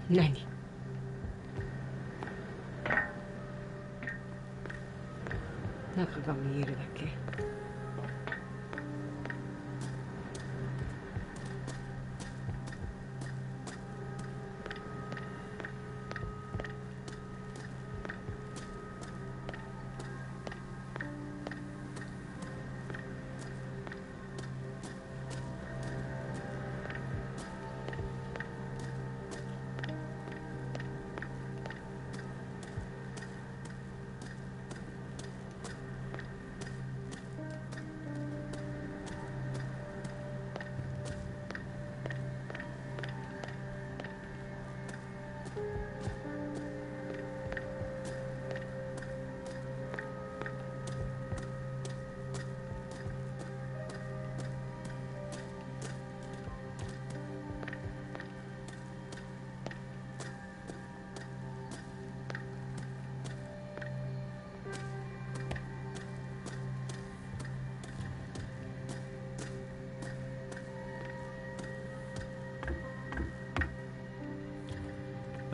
何？中が見えるだけ。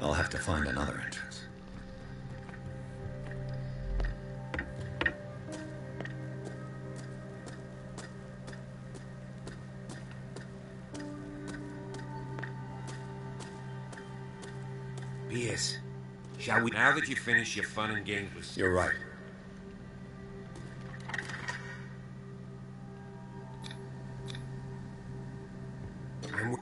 I'll have to find another entrance. Pierce, shall we... Now that you finish your fun and games with... You're right. I'm...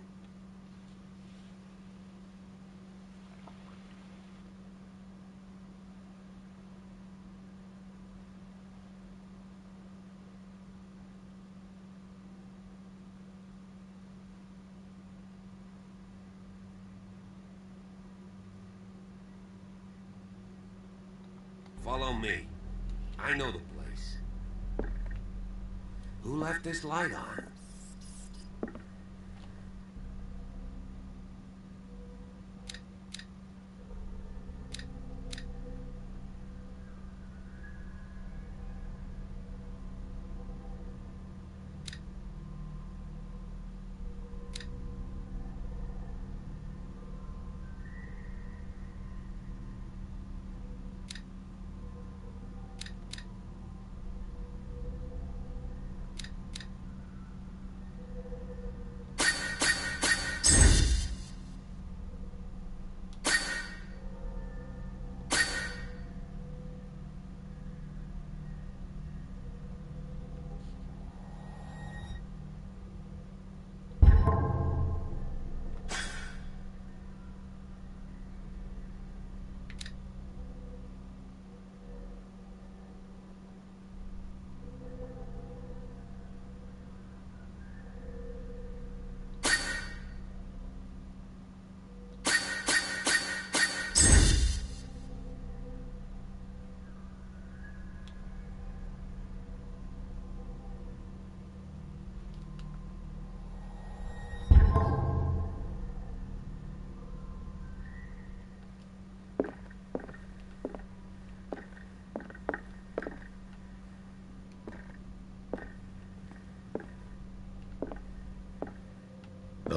Follow me. I know the place. Who left this light on?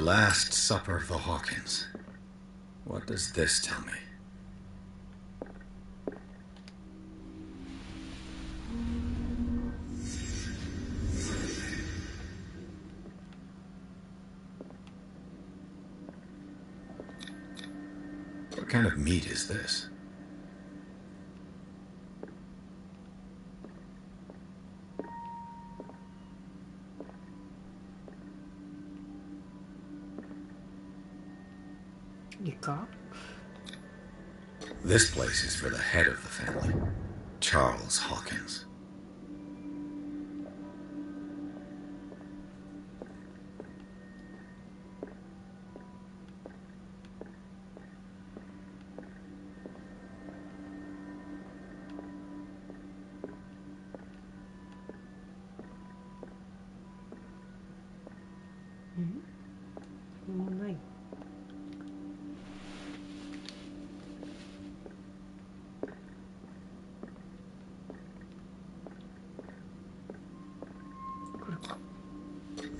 Last Supper of the Hawkins. What does this tell me? What kind of meat is this? Ica? This place is for the head of the family, Charles Hawkins.もうない。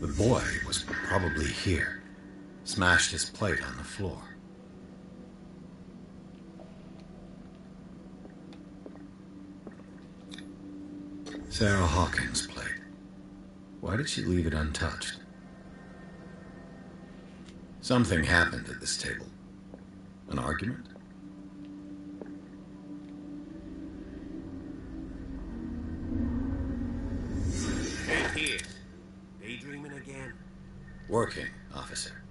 The boy was probably here. Smashed his plate on the floor. Sarah Hawkins' plate. Why did she leave it untouched? Something happened at this table. An argument? Hey, Pierce. Daydreaming again? Working, officer.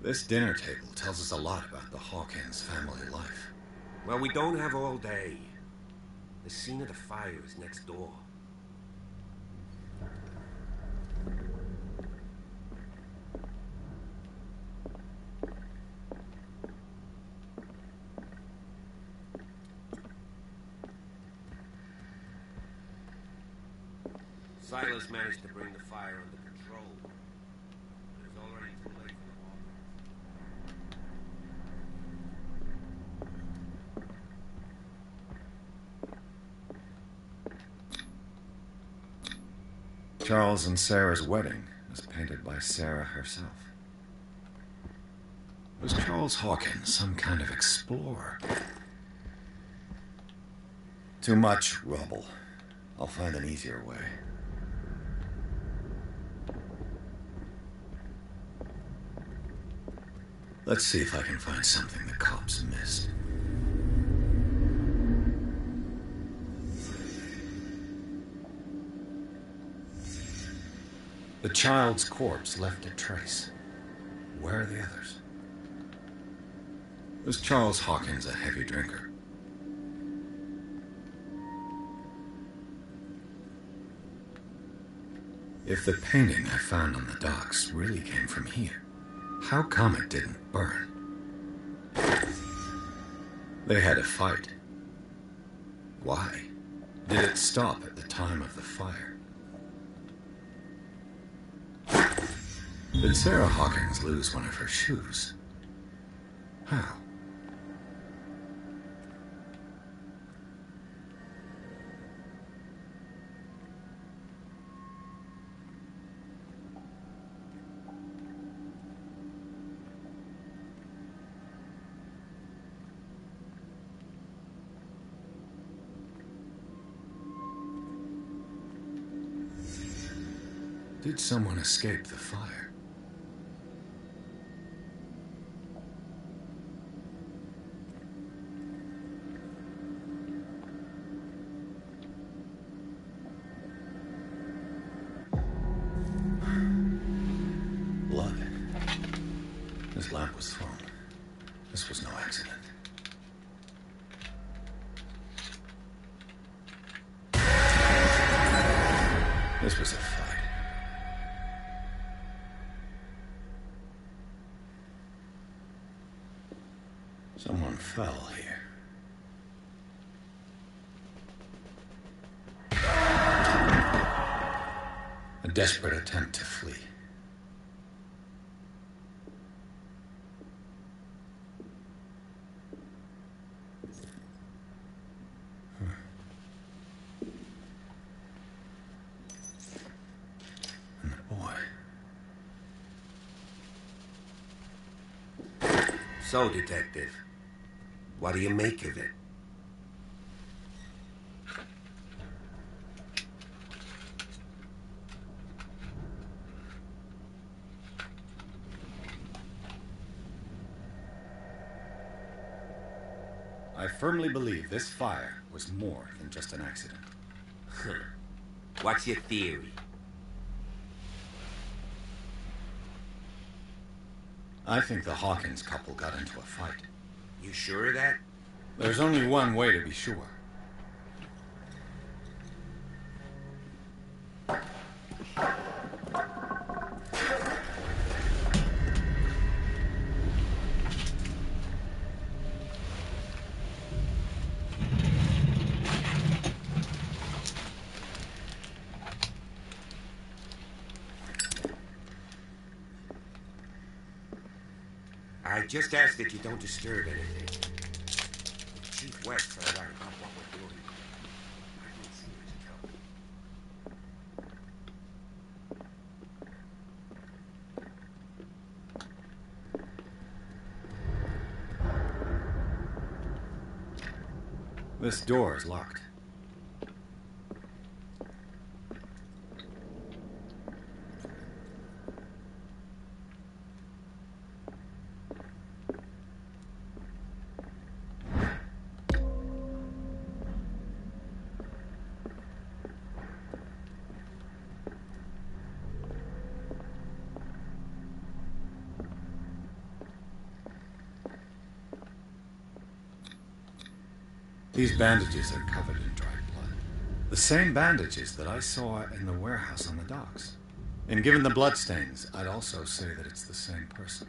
This dinner table tells us a lot about the Hawkins family life. Well, we don't have all day. The scene of the fire is next door. Silas managed to bring the fire under control. But it's already too late for the Charles and Sarah's wedding was painted by Sarah herself. Was Charles Hawkins some kind of explorer? Too much rubble. I'll find an easier way. Let's see if I can find something the cops missed. The child's corpse left a trace. Where are the others? Was Charles Hawkins a heavy drinker? If the painting I found on the docks really came from here, how come it didn't burn? They had a fight. Why? Did it stop at the time of the fire? Did Sarah Hawkins lose one of her shoes? How? Did someone escape the fire? Blood. This lamp was thrown. This was no accident. This was a fight. Someone fell here. A desperate attempt to flee. And the boy. So, Detective, what do you make of it? I firmly believe this fire was more than just an accident. What's your theory? I think the Hawkins couple got into a fight. You sure of that? There's only one way to be sure. I just ask that you don't disturb anything. Chief West found out about what we're doing. I don't see much trouble. This door is locked. These bandages are covered in dried blood. The same bandages that I saw in the warehouse on the docks. And given the bloodstains, I'd also say that it's the same person.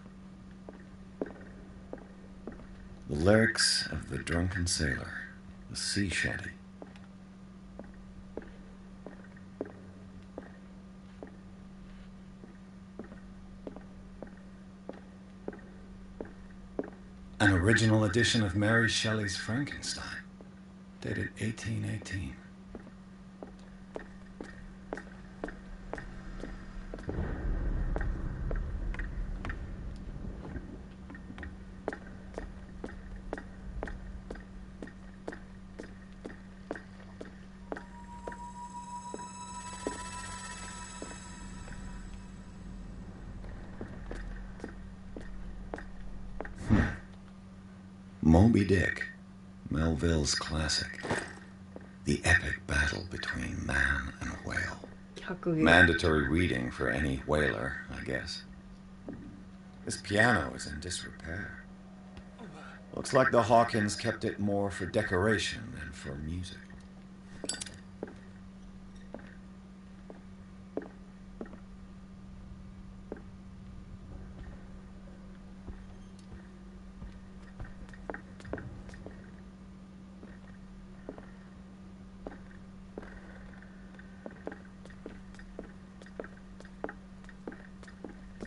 The lyrics of the drunken sailor, the sea shanty. An original edition of Mary Shelley's Frankenstein, dated 1818. Moby Dick, Melville's classic. The epic battle between man and whale. Mandatory reading for any whaler, I guess. This piano is in disrepair. Looks like the Hawkins kept it more for decoration than for music.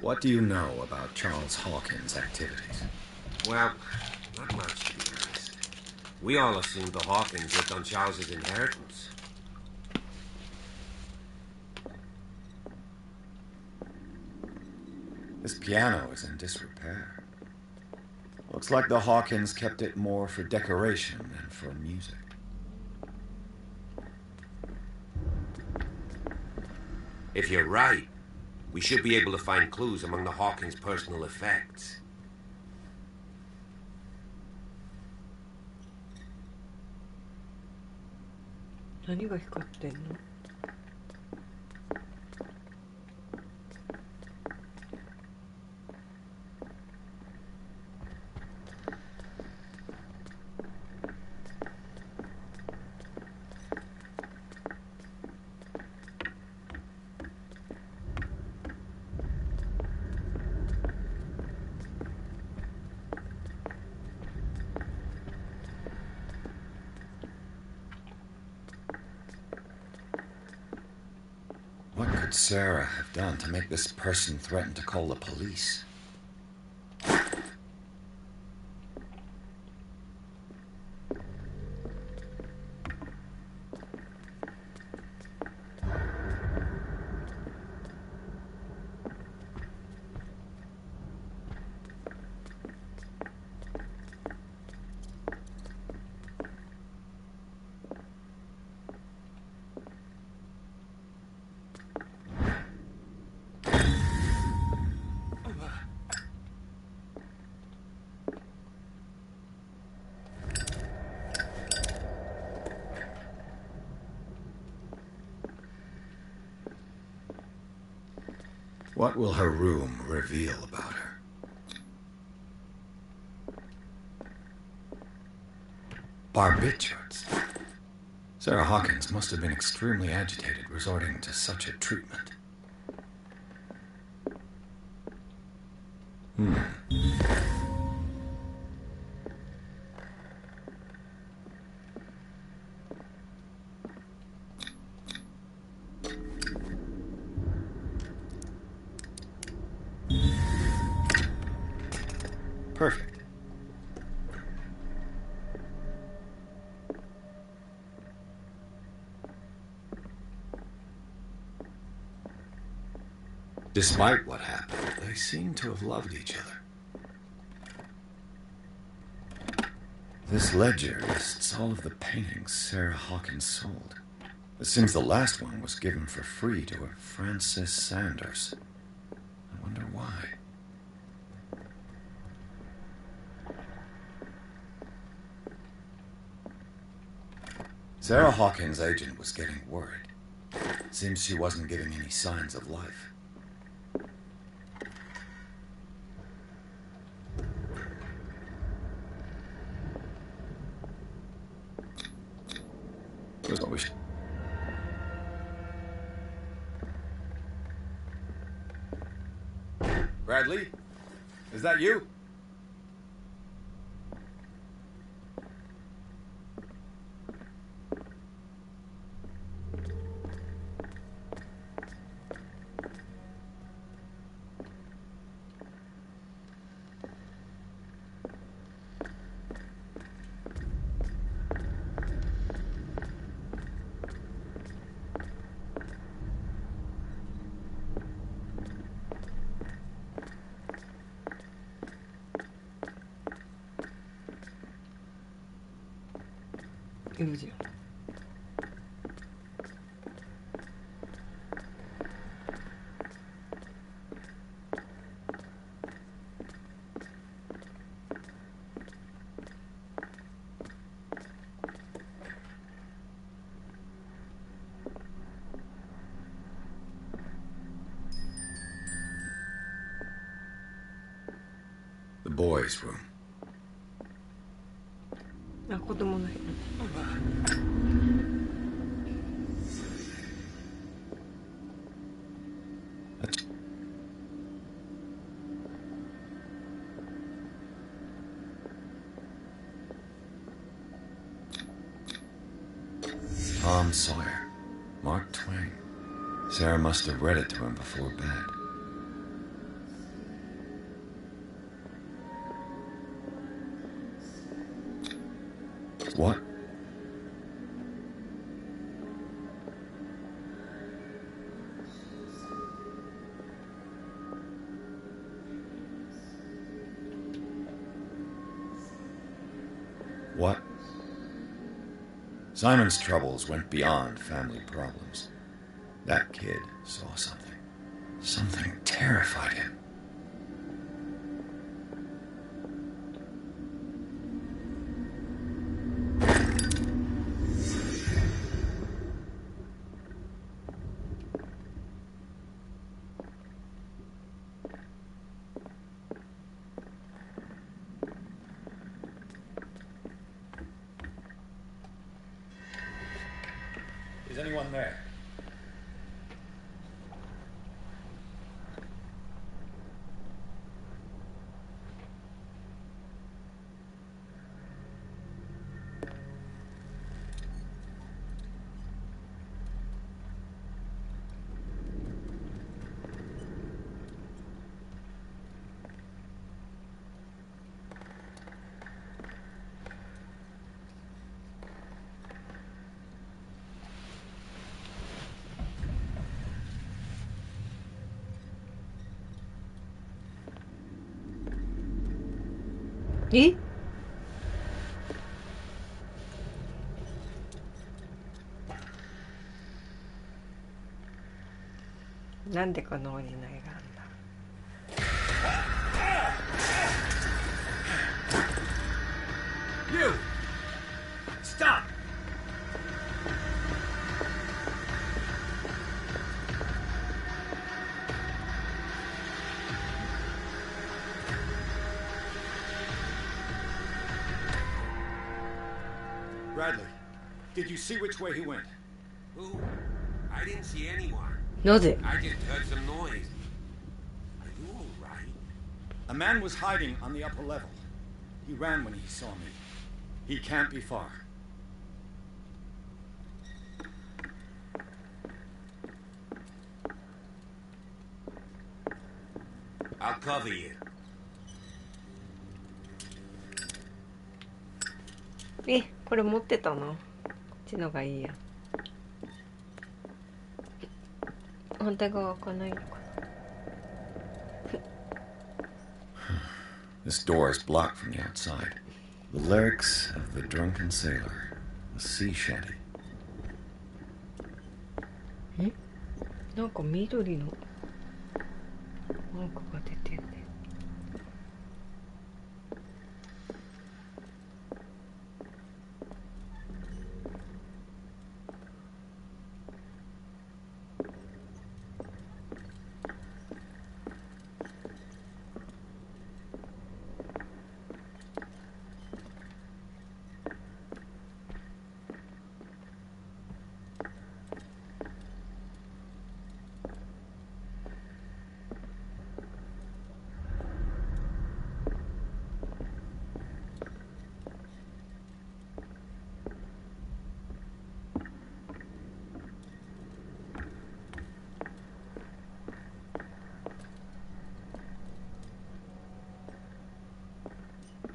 What do you know about Charles Hawkins' activities? Well, not much, to be honest. We all assumed the Hawkins lived on Charles's inheritance. This piano is in disrepair. Looks like the Hawkins kept it more for decoration than for music. If you're right, we should be able to find clues among the Hawkins' personal effects.何が光ってんの? What could Sarah have done to make this person threaten to call the police? What will her room reveal about her? Barbiturates. Sarah Hawkins must have been extremely agitated resorting to such a treatment. Perfect. Despite what happened, they seem to have loved each other. This ledger lists all of the paintings Sarah Hawkins sold. It seems the last one was given for free to a Francis Sanders. I wonder why. Sarah Hawkins' agent was getting worried. Seems she wasn't giving any signs of life. Here's what we should... Bradley? Is that you? Illusion. The boys' room. あ、子供の部屋。Tom Sawyer. Mark Twain. Sarah must have read it to him before bed. What? What? Simon's troubles went beyond family problems. That kid saw something. Something terrified him. Is anyone there?え？なんでこのおじないがあんだ。You! Stop! Bradley, did you see which way he went? Who? I didn't see anyone. なぜ I just heard some noise. Are you all right? A man was hiding on the upper level. He ran when he saw me. He can't be far. I'll cover you. これ持ってたな。こっちのがいいや。反対側開かないのかな。This door is blocked from the outside. The lyrics of the drunken sailor. A sea shanty. なんか緑のマークが出てんね。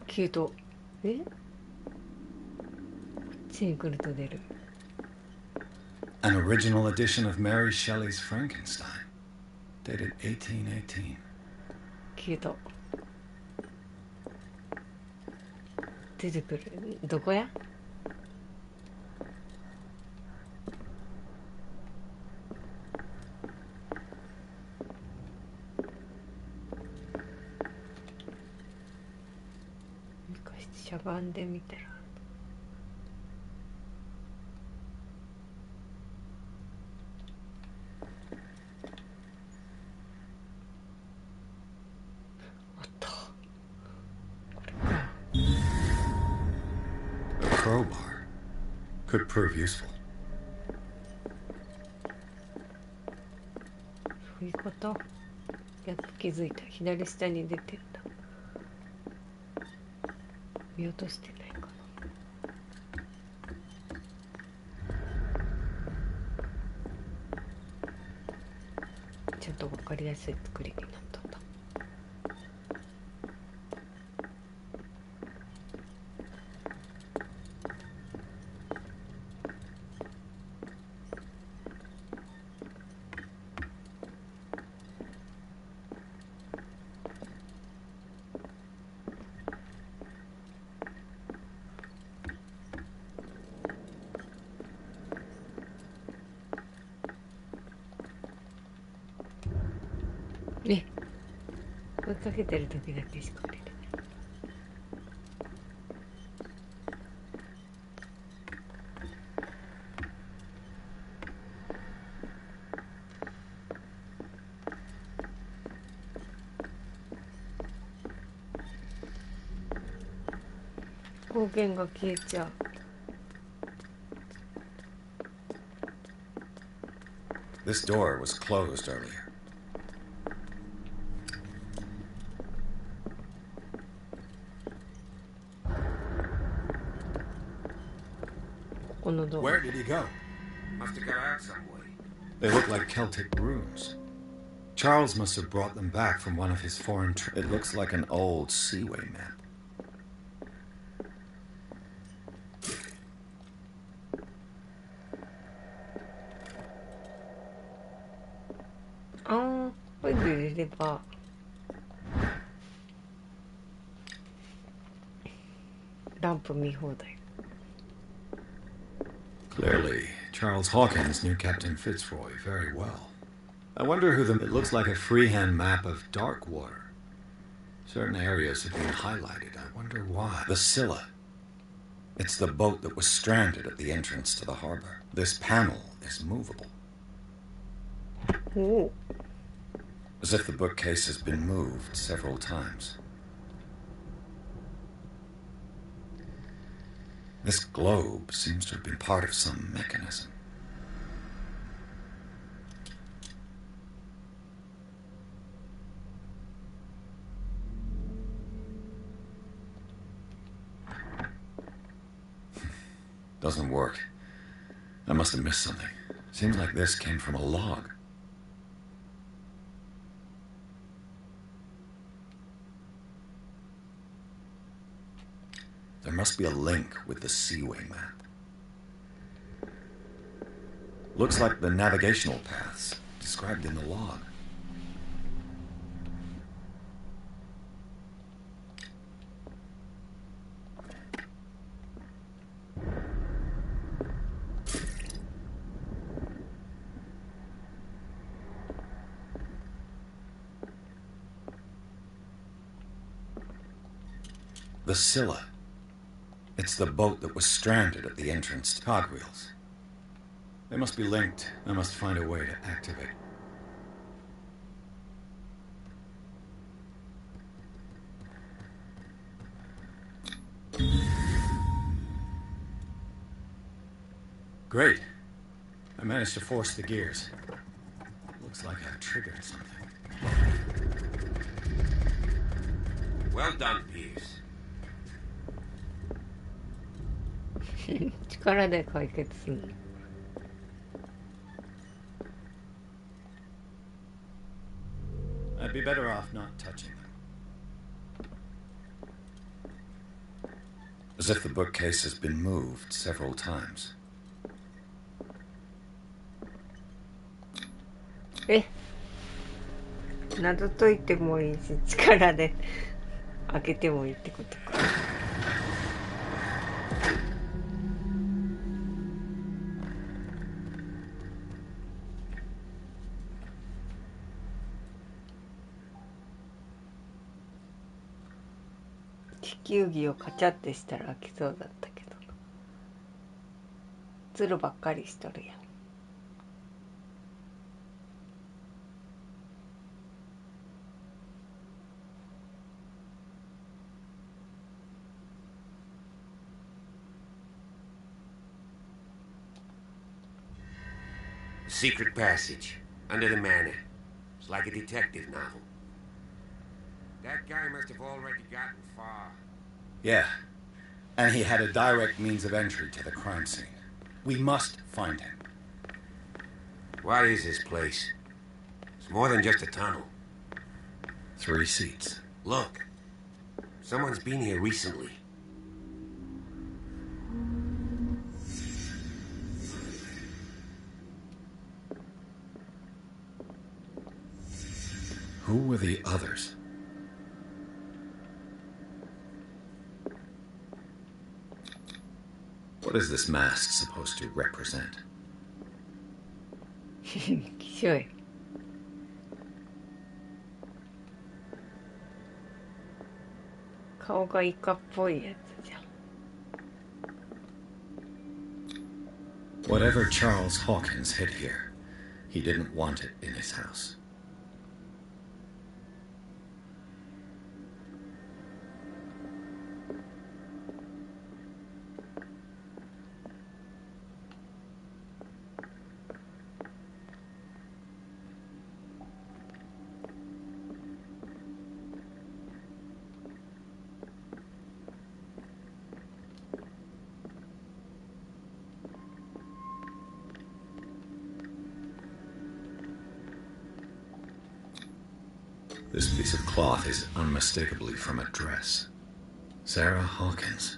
キュート。こっちに来ると出る。An original edition of Mary Shelley's Frankenstein, dated 1818. キュート。出てくる。どこや？しゃがんでみたら。あった。これか。A crowbar could prove useful. そういうこと。やっと気づいた。左下に出てんだ。見落としてないかな。ちょっと分かりやすい作りになったんだ。追いかけてる時だけしか見れない。光源が消えちゃう。This door was closed earlier. Where did he go? Must have got out some way. They look like Celtic runes. Charles must have brought them back from one of his foreign trips. It looks like an old seaway map. Oh, これで入れればランプ見放題。Clearly, Charles Hawkins knew Captain Fitzroy very well. I wonder who It looks like a freehand map of dark water. Certain areas have been highlighted. I wonder why. The Scylla. It's the boat that was stranded at the entrance to the harbor. This panel is movable. Ooh. As if the bookcase has been moved several times. This globe seems to have been part of some mechanism. Doesn't work. I must have missed something. Seems like this came from a log. There must be a link with the Seaway map. Looks like the navigational paths described in the log. The Scylla. It's the boat that was stranded at the entrance to Cogwheels. They must be linked. I must find a way to activate. Great. I managed to force the gears. Looks like I've triggered something. Well done, Pierce. 力で解決するの。I'd be better off not touching them. As if the bookcase has been moved several times. 謎解いてもいいし、力で開けてもいいってことか。地球儀をカチャってしたら開きそうだったけど、ズルばっかりしとるやん。Secret passage, under the manor. It's like a detective novel. That guy must have already gotten far. Yeah, and he had a direct means of entry to the crime scene. We must find him. What is this place? It's more than just a tunnel. 3 seats. Look, someone's been here recently. Who were the others? What is this mask supposed to represent? きしょい。顔がイカっぽいやつじゃん。Whatever Charles Hawkins hid here, he didn't want it in his house. This piece of cloth is unmistakably from a dress. Sarah Hawkins.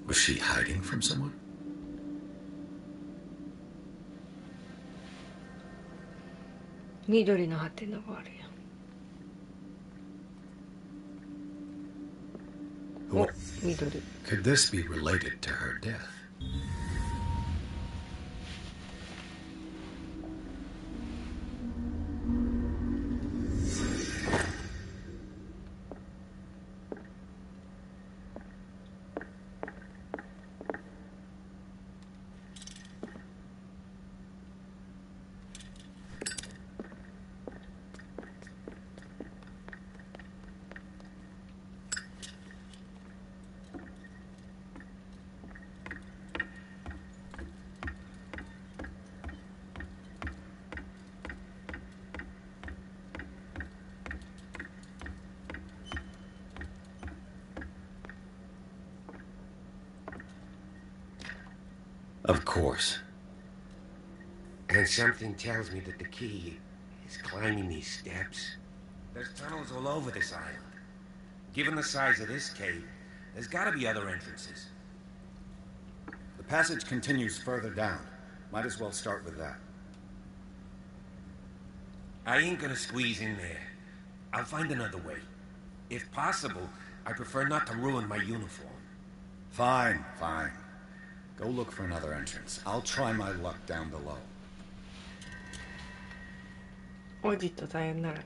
Was she hiding from someone? 緑のハテナがあるやん。お、緑。Could this be related to her death? Of course. And something tells me that the key is climbing these steps. There's tunnels all over this island. Given the size of this cave, there's gotta be other entrances. The passage continues further down. Might as well start with that. I ain't gonna squeeze in there. I'll find another way. If possible, I prefer not to ruin my uniform. Fine, fine. Go look for another entrance. I'll try my luck down below. おじとさよならかい。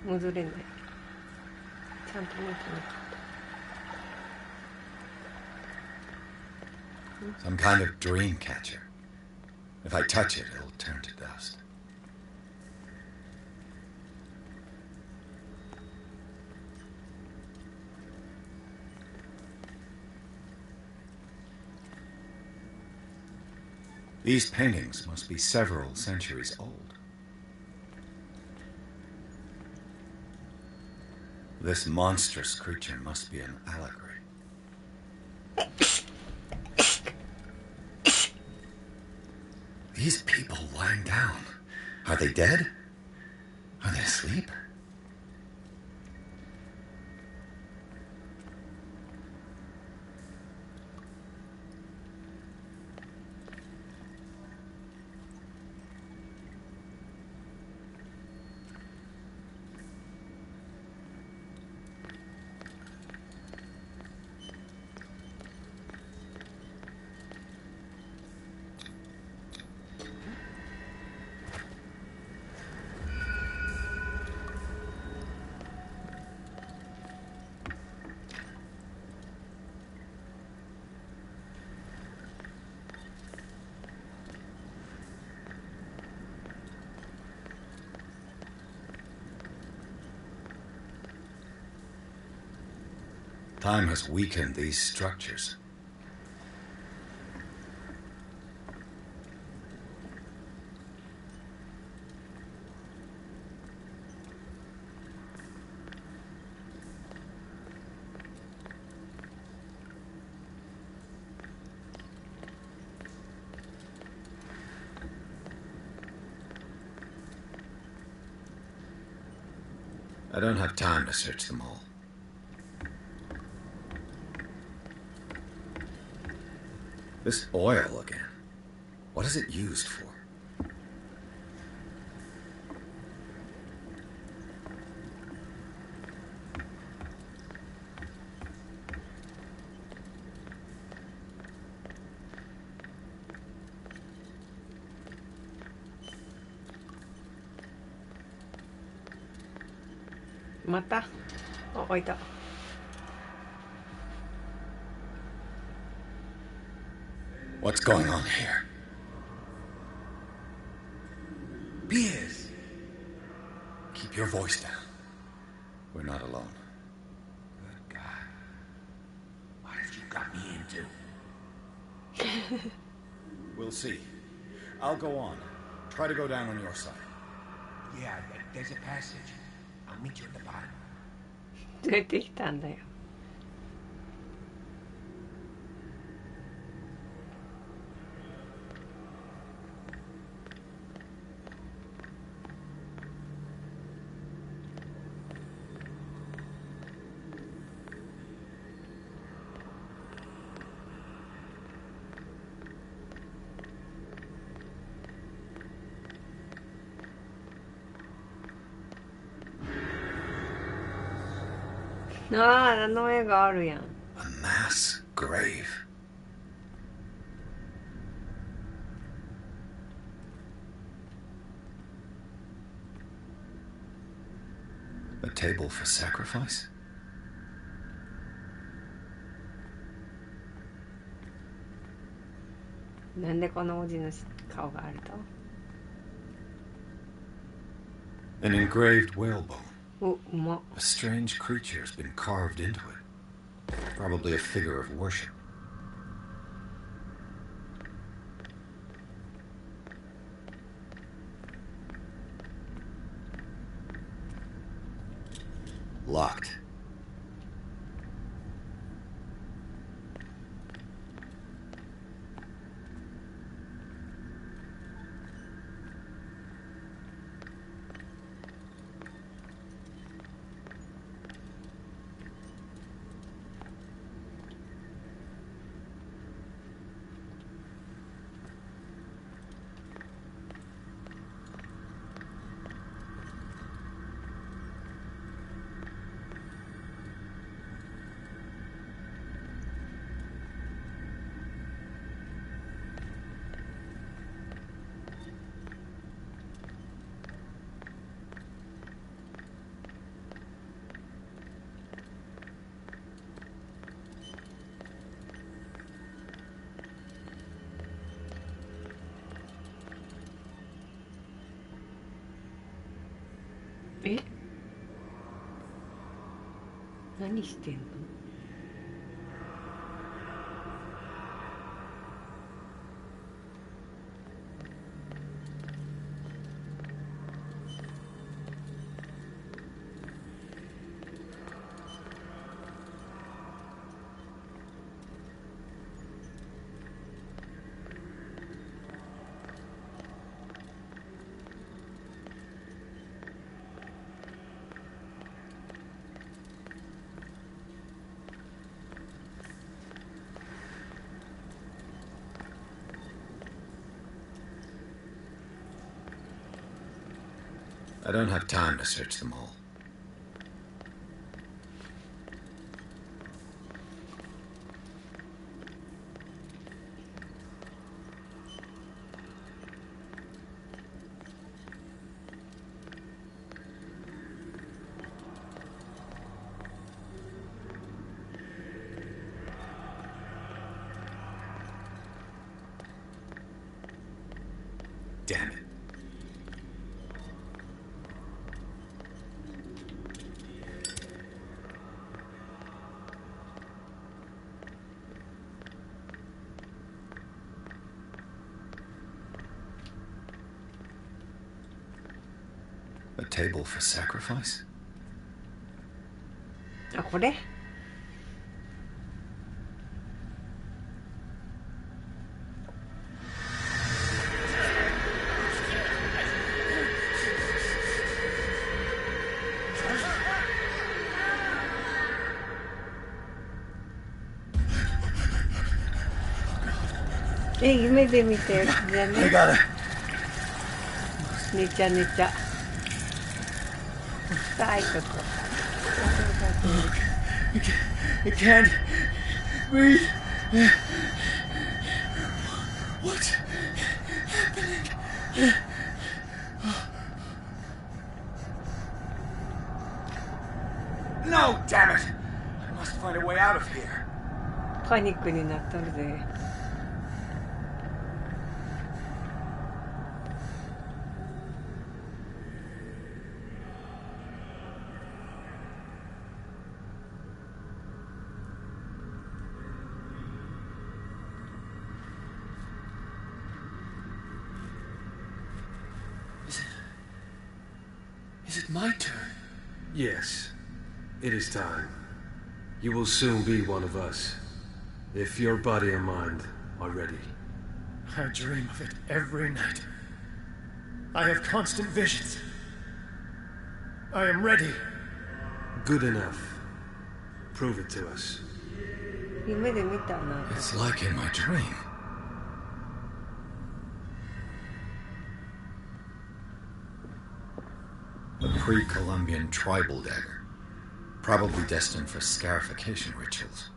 戻れない。ちゃんと持ってなかった。 Some kind of dream catcher. If I touch it, it'll turn to dust. These paintings must be several centuries old. This monstrous creature must be an allegory. These people lying down, are they dead? Are they asleep? Time has weakened these structures. I don't have time to search them all. This oil again. What is it used for? Mata? Oh, 置いた。What's going on here? Piers! Keep your voice down. We're not alone. Good God. What have you got me into? We'll see. I'll go on. Try to go down on your side. Yeah, there's a passage. I'll meet you at the bottom. 連れてきたんだよ。ああ、あの絵があるやん。A mass grave. A table for sacrifice? なんでこのおじの顔があると An engraved whalebone. お、うまっ。 A strange creature has been carved into it. Probably a figure of worship. Locked.え、何してんの？I don't have time to search them all. Damn it. A table for sacrifice? あ、これ？え、夢で見たやつじゃね？寝ちゃ寝ちゃ。深いとこ。I can't breathe. What's happening? No, damn it! I must find a way out of here. パニックになっとるぜ。Is it my turn? Yes. It is time. You will soon be one of us. If your body and mind are ready. I dream of it every night. I have constant visions. I am ready. Good enough. Prove it to us. 夢で見たな。 It's like in my dream. A pre-Columbian tribal dagger. Probably destined for scarification rituals.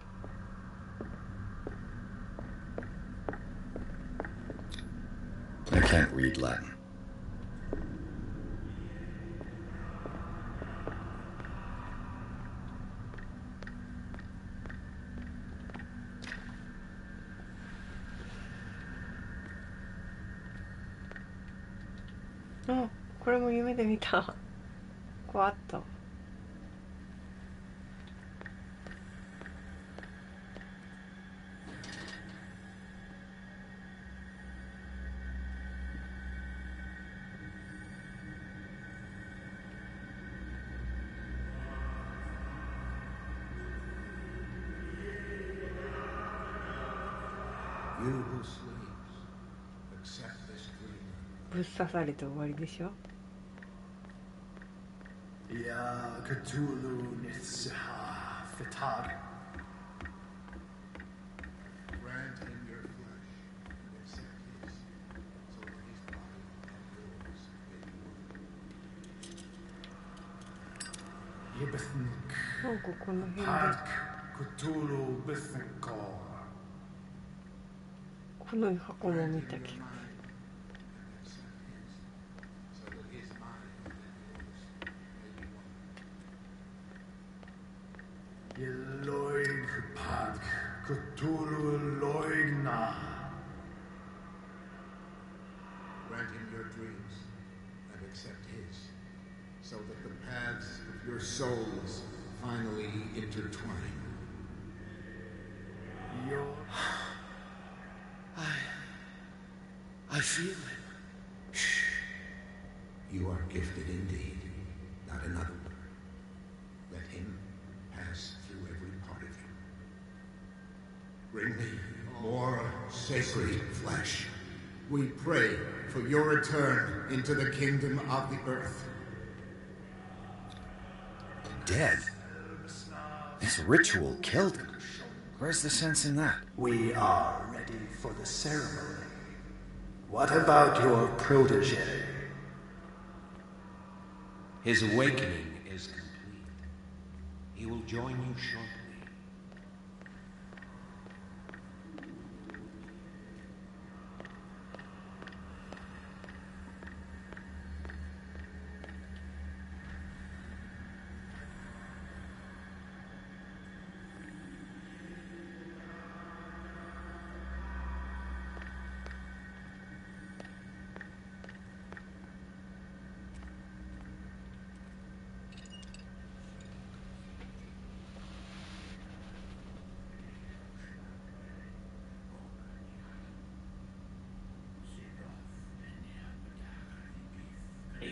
I can't read Latin. Oh, これも夢で見た。こあった。ぶっ刺されて終わりでしょ。Ya Cthulhu Nitsaha Fatag. Grant him your flesh and accept his, so that his body and yours may be one. Yibithnik. なんかこの辺で Padk Cthulhu Bithnikor. この箱も見た気が。Yeloig Padk Cthulhu Loigna. Grant him your dreams and accept his, so that the paths of your souls finally intertwine. I feel it. Shh. You are gifted indeed, not another word. Let him pass through every part of you. Bring me more sacred flesh. We pray for your return into the kingdom of the earth. Dead? This ritual killed him. Where's the sense in that? We are ready for the ceremony. What about your protege? His awakening is complete. He will join you shortly.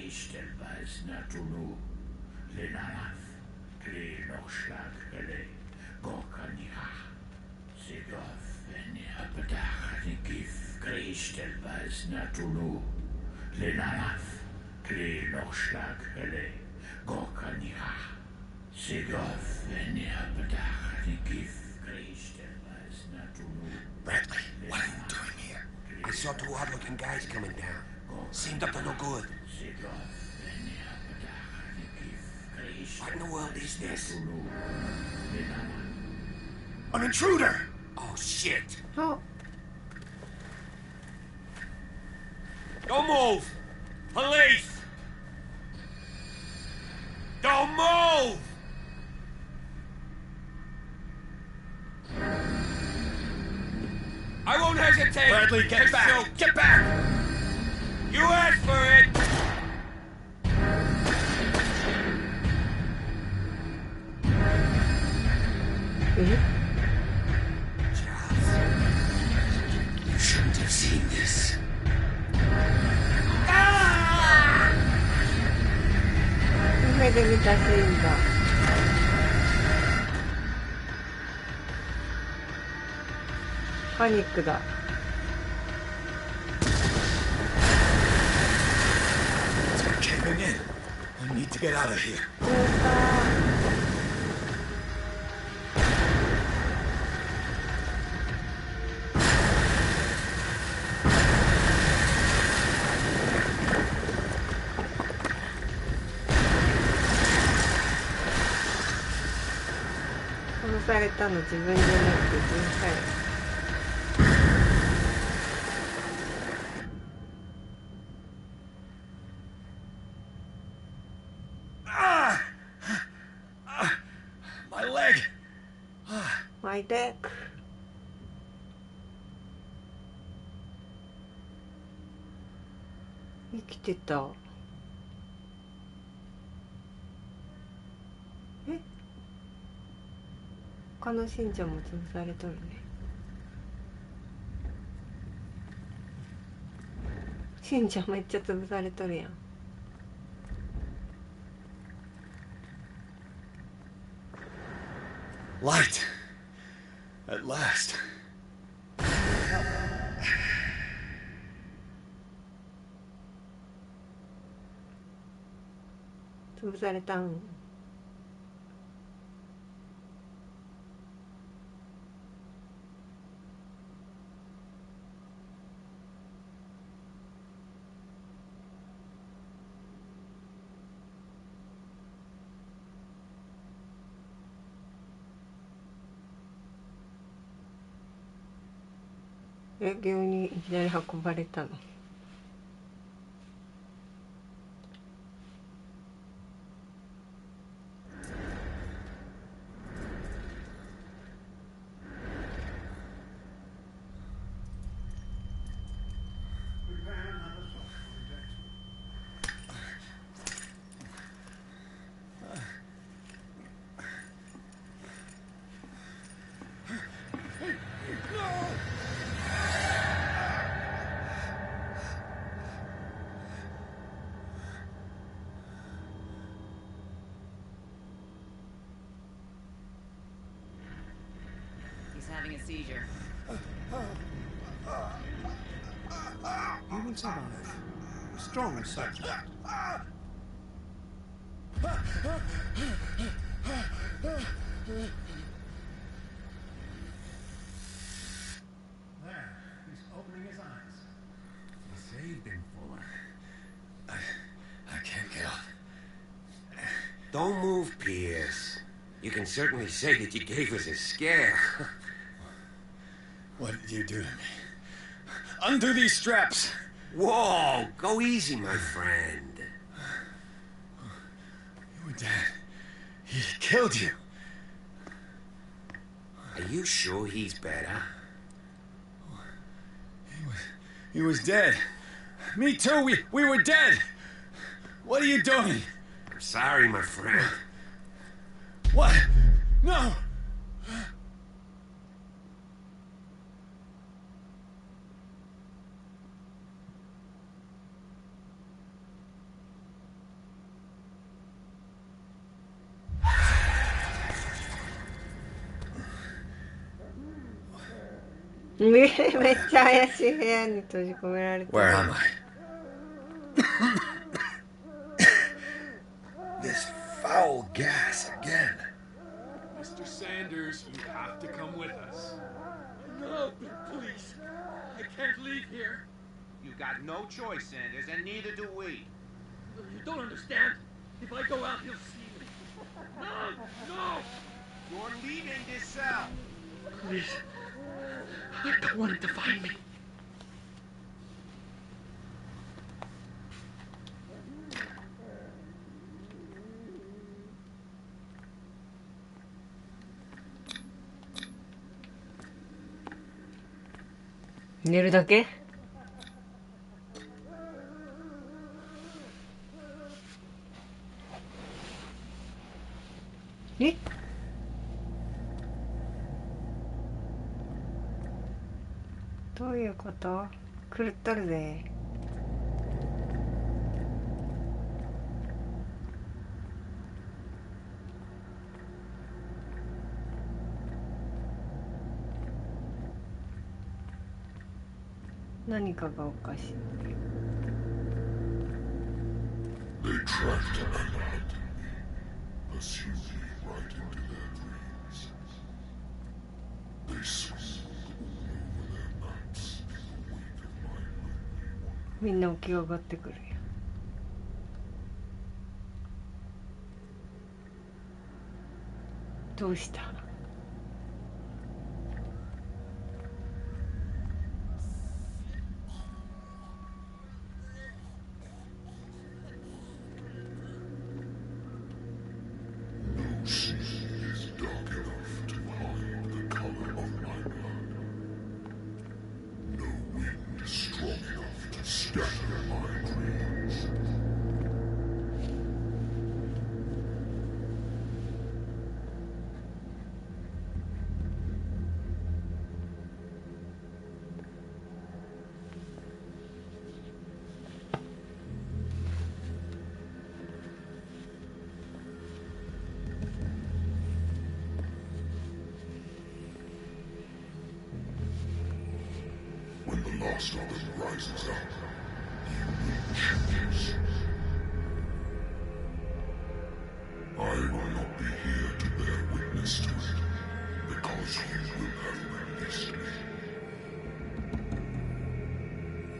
Stellweis Natunu, Lenanath, Kli Nochschlag, Ele, Gorkaniha, Sigov, Venia, Bedach, Nikif, Kli Stellweis Natunu, Lenanath, Kli Nochschlag, Ele, Gorkaniha, Sigov, Venia, Bedach, Nikif, Kli Stellweis Natunu. Bradley, what are you doing here? I saw two odd-looking guys coming down. Seemed up to no good. What in the world is this? An intruder! Oh, shit! Oh. Don't move! Police! Don't move! I won't hesitate! Bradley, get back! Get back! You asked for it! Charles, you shouldn't have seen this. 夢で見たシーンだ。パニックだ。It's caving in. I need to get out of here. 殺されたの自分じゃなくて人体。My leg! My deck. 生きてた。他の信者も潰されとるね。信者めっちゃ潰されとるやん。Light! At last. 潰されたん。病院にいきなり運ばれたの。Having a seizure. He will survive. Strong subject. There, he's opening his eyes. You saved him, Fuller. I can't get up. Don't move, Pierce. You can certainly say that you gave us a scare. What did you do to me? Undo these straps! Whoa! Go easy, my friend. You were dead. He killed you. Are you sure he's better? He was dead. Me too. We were dead. What are you doing? I'm sorry, my friend. What? No!めっちゃ怪しい部屋に閉じ込められてる。 Where am I? This foul gas again. Mr. Sanders, you have to come with us. No, please. I can't leave here. You got no choice, Sanders, and neither do we. You don't understand. If I go out, he'll see me. No! No! You're leaving this cell. Please. I don't want him to find me. ?寝るだけ？え？どういうこと？狂っとるぜ。何かがおかしい。They tracked and hunted me, pursued me right into their dreams. They swindled all over their maps in the wake of my lonely wandering. みんな起き上がってくるよ。どうした？No sea is dark enough to hide the color of my blood. No wind strong enough to scatter my dreams. the last of them rises up, you will choose. I will not be here to bear witness to it, because you will have released me.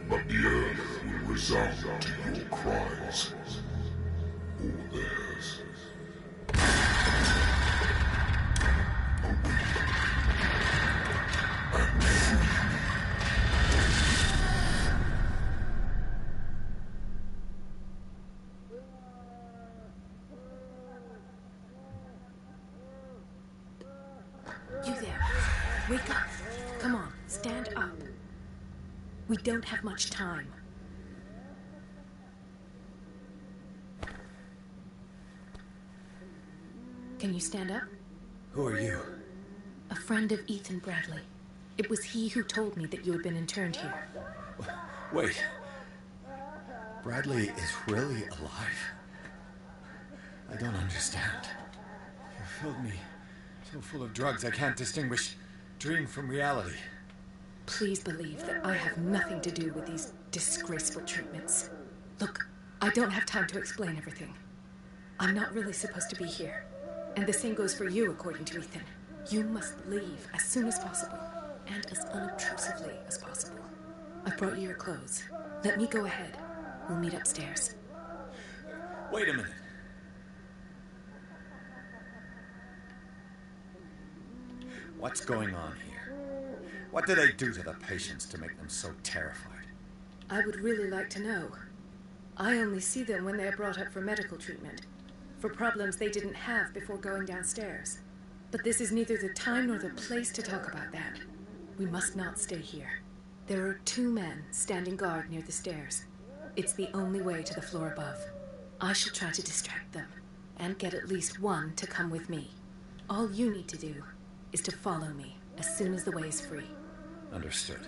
But the earth will resound to your cries, or theirs. You there. Wake up. Come on, stand up. We don't have much time. Can you stand up? Who are you? A friend of Ethan Bradley. It was he who told me that you had been interned here. Wait. Bradley is really alive? I don't understand. You filled me so full of drugs I can't distinguish dream from reality. Please believe that I have nothing to do with these disgraceful treatments. Look, I don't have time to explain everything. I'm not really supposed to be here. And the same goes for you, according to Ethan. You must leave as soon as possible, and as unobtrusively as possible. I've brought you your clothes. Let me go ahead. We'll meet upstairs. Wait a minute. What's going on here? What did I do to the patients to make them so terrified? I would really like to know. I only see them when they are brought up for medical treatment, for problems they didn't have before going downstairs. But this is neither the time nor the place to talk about that. We must not stay here. There are 2 men standing guard near the stairs. It's the only way to the floor above. I shall try to distract them, and get at least one to come with me. All you need to do is to follow me as soon as the way is free. Understood.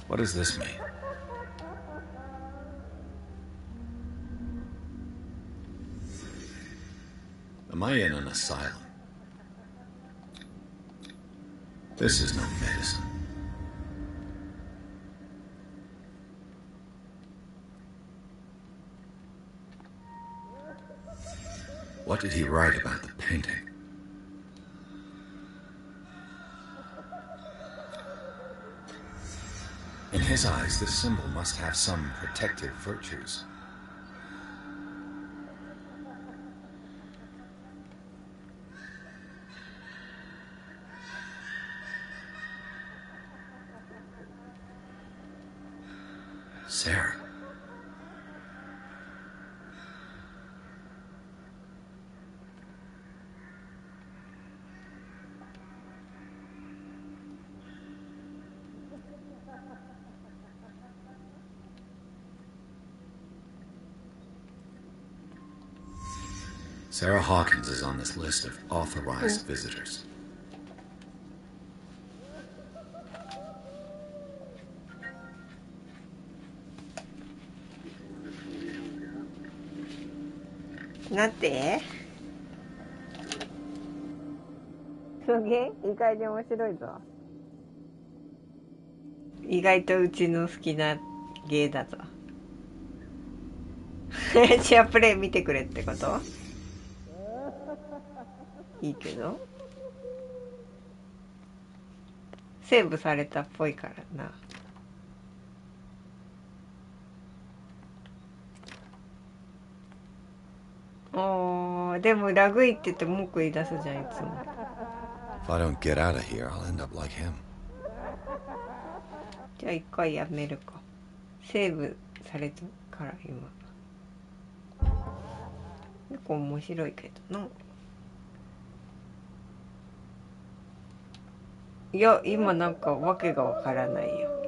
What does this mean? Am I in an asylum? This is no medicine. What did he write about the painting? In his eyes, this symbol must have some protective virtues. Sarah. Sarah Hawkins is on this list of authorized visitors.なんて？すげえ意外に面白いぞ。意外とうちの好きな芸だぞ。シェアプレイ見てくれってこと？いいけどセーブされたっぽいからな。でもラグいって言って文句言い出すじゃんいつも。If I don't get out of here, I'll end up like him. じゃあ一回やめるか。セーブされたから今。結構面白いけどな。いや今なんかわけがわからないよ。